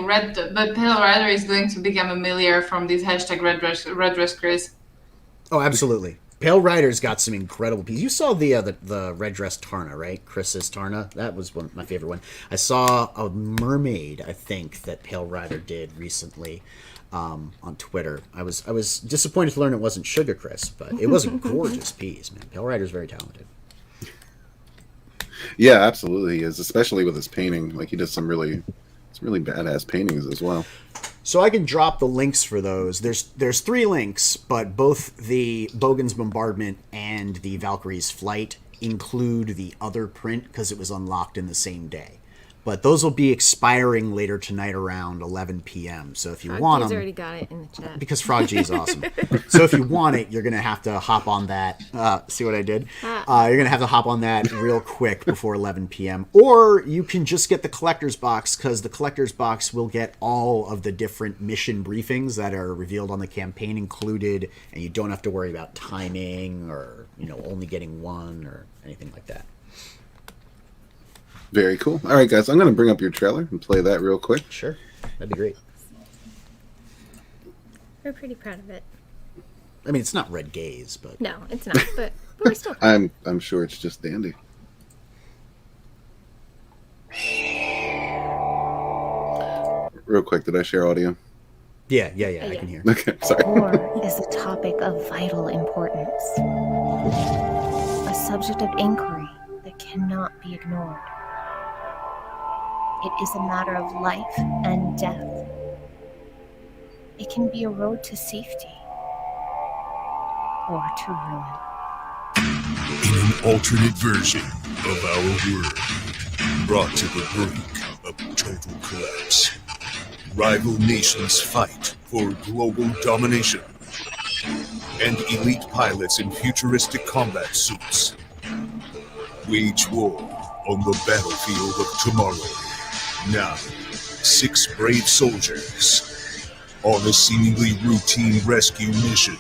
but Pale Rider is going to become a millionaire from this hashtag Red Dress Chris. Oh, absolutely. Pale Rider's got some incredible pieces. You saw the red dress Tarna, right? Chris's Tarna. That was my favorite one. I saw a mermaid, I think, that Pale Rider did recently on Twitter. I was disappointed to learn it wasn't Sugar Chris, but it was a gorgeous piece, man. Pale Rider's very talented. Yeah, absolutely he is, especially with his painting. Like, he does some really badass paintings as well. So I can drop the links for those. There's 3 links, but both the Bogan's Bombardment and the Valkyrie's Flight include the other print because it was unlocked in the same day. But those will be expiring later tonight around 11 p.m. So if you want them, already got it in the chat. because Frog G is awesome. So if you want it, you're going to have to hop on that. See what I did? You're going to have to hop on that real quick before 11 p.m. Or you can just get the collector's box, because the collector's box will get all of the different mission briefings that are revealed on the campaign included, and you don't have to worry about timing or only getting one or anything like that. Very cool. All right, guys, I'm going to bring up your trailer and play that real quick. Sure. That'd be great. We're pretty proud of it. I mean, it's not Red Gaze, but... No, it's not, but we're still proud. I'm sure it's just dandy. Real quick, did I share audio? Yeah, I can hear. Okay, sorry. War is a topic of vital importance, a subject of inquiry that cannot be ignored. It is a matter of life and death. It can be a road to safety or to ruin. In an alternate version of our world, brought to the brink of total collapse, rival nations fight for global domination, and elite pilots in futuristic combat suits wage war on the battlefield of tomorrow. Now, 6 brave soldiers on a seemingly routine rescue mission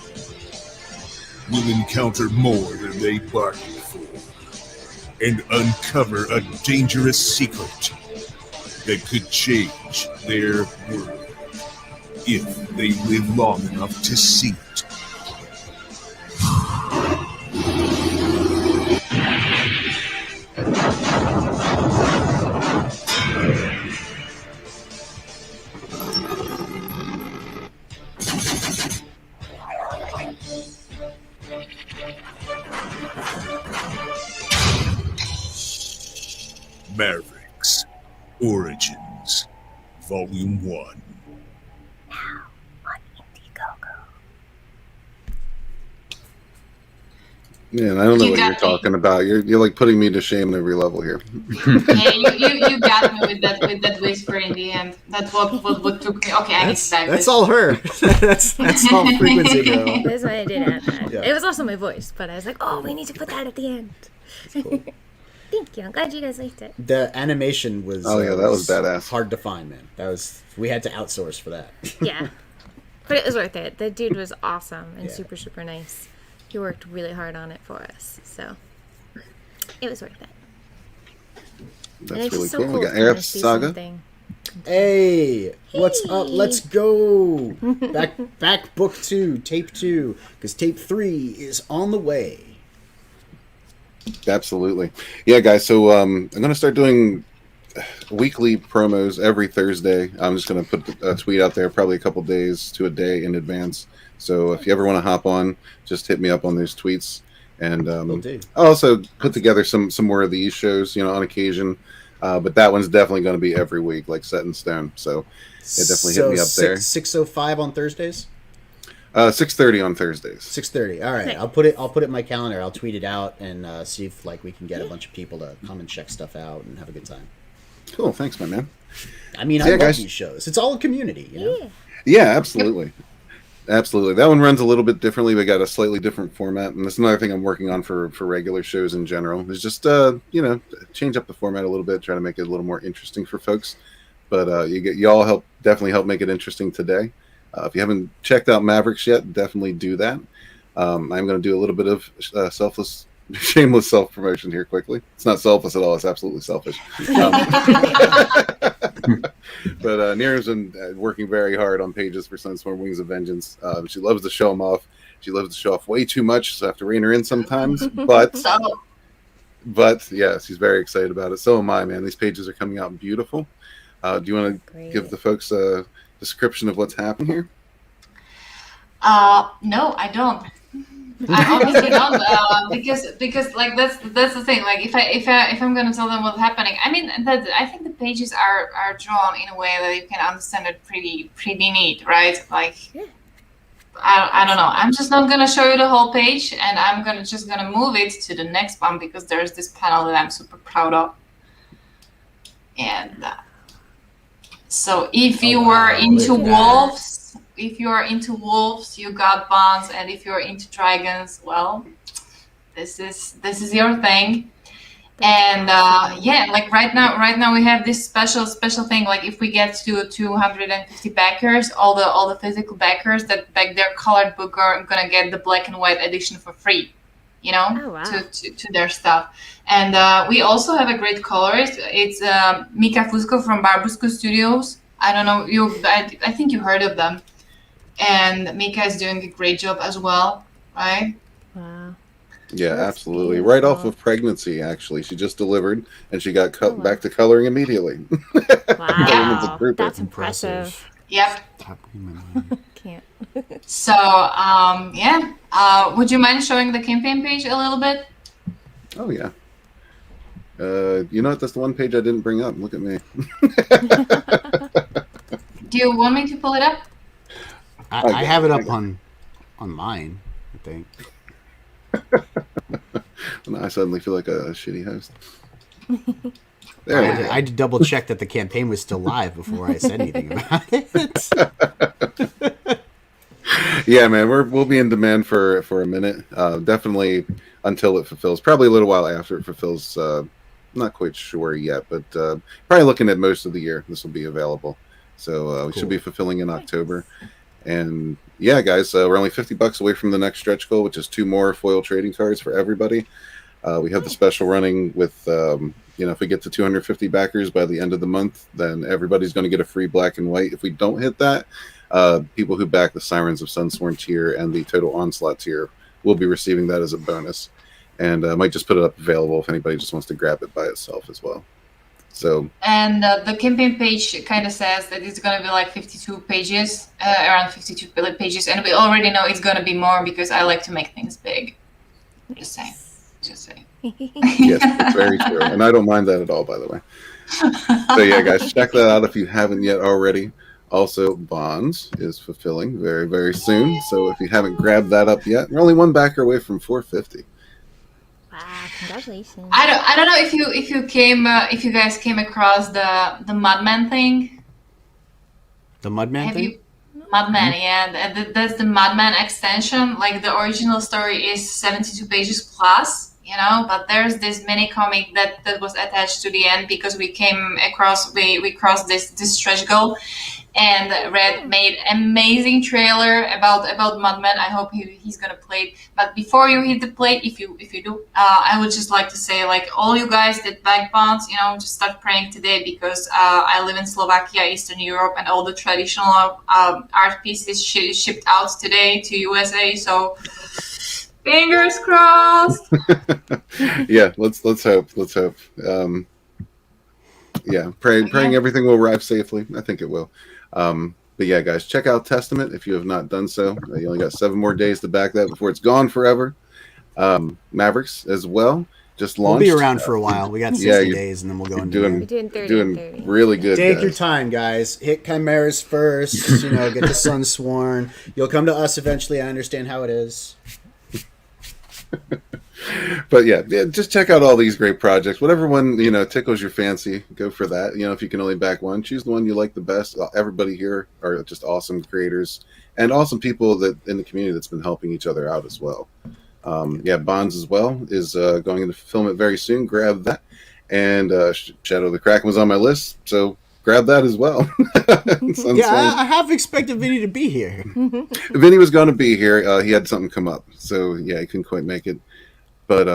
will encounter more than they bargained for and uncover a dangerous secret that could change their world if they live long enough to see it. Mavericks Origins Volume 1. On Indiegogo. Man, I don't know You what you're got me. talking about. You're like putting me to shame on every level here. Yeah, you got me with that whisper in the end. That's what took me. Okay, I need to dive. That's all her. that's all frequency girl. That's why I did add that. Yeah. It was also my voice, but I was like, oh, we need to put that at the end. Cool. Thank you. I'm glad you guys liked it. The animation was Oh, yeah, that was badass. hard to find, man. We had to outsource for that. Yeah. But it was worth it. The dude was awesome and Yeah. super, super nice. He worked really hard on it for us. So it was worth it. And That's it's really just so cool. cool We got to kinda Aerith see Saga. something. Hey, what's up? Hey. Let's go. Back book 2, tape 2, because tape 3 is on the way. Absolutely. Yeah, guys. So I'm going to start doing weekly promos every Thursday. I'm just going to put a tweet out there probably a couple days to a day in advance. So if you ever want to hop on, just hit me up on those tweets. And Will do. I'll also put together some more of these shows, on occasion. But that one's definitely going to be every week, like set in stone. So it definitely hit me up there. 6:05 on Thursdays. 6:30 on Thursdays. 6:30. All right, Okay. I'll put it in my calendar. I'll tweet it out and see if we can get a bunch of people to come and check stuff out and have a good time. Cool. Thanks, my man. I mean, So I yeah, love guys. these shows. It's all a community, Yeah. Yeah, absolutely. Absolutely. That one runs a little bit differently. We got a slightly different format, and that's another thing I'm working on for regular shows in general. Is just change up the format a little bit, try to make it a little more interesting for folks. But you all definitely help make it interesting today. If you haven't checked out Mavericks yet, definitely do that. I'm going to do a little bit of shameless self promotion here quickly. It's not selfless at all. It's absolutely selfish. But NyRiam's been working very hard on pages for Sunstorm Wings of Vengeance. She loves to show them off. She loves to show off way too much, so I have to rein her in sometimes. But yeah, she's very excited about it. So am I, man. These pages are coming out beautiful. Do you want to give the folks a description of what's happening here? No, I don't. I obviously don't, because like that's the thing. Like if I'm gonna tell them what's happening, I mean I think the pages are drawn in a way that you can understand it pretty neat, right? Like I don't know. I'm just not gonna show you the whole page, and I'm just gonna move it to the next one because there's this panel that I'm super proud of. And so if you were into wolves. If you are into wolves, you got bonds, and if you're into dragons, well, this is your thing. And like right now we have this special thing. Like if we get to 250 backers, all the physical backers that back their colored book are gonna get the black and white edition for free. Oh, wow. to their stuff. And we also have a great colorist. It's Mika Fusco from Barbusco Studios. I don't know I think you heard of them. And Mika is doing a great job as well, right? Wow. Yeah, That's absolutely. beautiful. Right off of pregnancy, actually. She just delivered, and she got back to coloring immediately. Wow. Trooper. That's impressive. Yep. Can't. So, would you mind showing the campaign page a little bit? Oh, yeah. You know what? That's the one page I didn't bring up. Look at me. Do you want me to pull it up? I have it up on mine, I think. I suddenly feel like a shitty host. There we go. I had to double check that the campaign was still live before I said anything about it. Yeah, man, we'll be in demand for a minute. Definitely until it fulfills. Probably a little while after it fulfills. Not quite sure yet, but probably looking at most of the year this will be available. So we should be fulfilling in October. And yeah, guys, we're only $50 away from the next stretch goal, which is 2 more foil trading cards for everybody. We have the special running with, if we get to 250 backers by the end of the month, then everybody's going to get a free black and white. If we don't hit that, people who back the Sirens of Sunsworn tier and the Total Onslaught tier will be receiving that as a bonus. And I might just put it up available if anybody just wants to grab it by itself as well. So, and the campaign page kind of says that it's going to be like 52 pages, around 52 pages, and we already know it's going to be more because I like to make things big. Just saying. yes, that's very true. And I don't mind that at all, by the way. So yeah, guys, check that out if you haven't yet already. Also, Bonds is fulfilling very, very soon. So if you haven't grabbed that up yet, we're only one backer away from 450. Wow, congratulations. I don't know if you guys came across the Mudman thing. The Mudman Have thing? you? Mudman, yeah, that's the Mudman extension. Like the original story is 72 pages plus, you know, but there's this mini comic that was attached to the end because we crossed this stretch goal, and Red made amazing trailer about Mudman. I hope he's gonna play it. But before you hit the play, if you do, I would just like to say, like, all you guys that back bonds, you know, just start praying today because I live in Slovakia, Eastern Europe, and all the traditional art pieces shipped out today to USA. So fingers crossed. Yeah, let's hope. Let's hope. Yeah, praying everything will arrive safely. I think it will. But yeah, guys, check out Testament if you have not done so. You only got 7 more days to back that before it's gone forever. Mavericks as well just launched. We'll be around for a while. We got 60 days, and then we'll go into We're doing 30 and 30. Really good. Take guys. your time, guys. Hit chimeras first. Get the sun sworn. You'll come to us eventually. I understand how it is. But yeah, just check out all these great projects. Whatever one tickles your fancy, go for that. If you can only back one, choose the one you like the best. Everybody here are just awesome creators and awesome people that in the community that's been helping each other out as well. Bonds as well is going into fulfillment very soon. Grab that, and Shadow the Kraken was on my list, so grab that as well. I have expected Vinny to be here. Vinny was going to be here. He had something come up, so yeah, he couldn't quite make it. But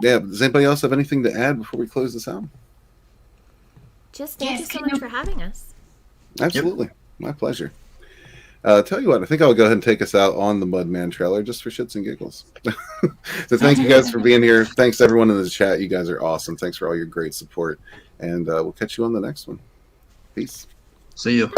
does anybody else have anything to add before we close this out? Just thank you so much for having us. Absolutely. Yep. My pleasure. Tell you what, I think I'll go ahead and take us out on the Mudman trailer just for shits and giggles. So thank you guys for being here. Thanks to everyone in the chat. You guys are awesome. Thanks for all your great support. And we'll catch you on the next one. Peace. See you.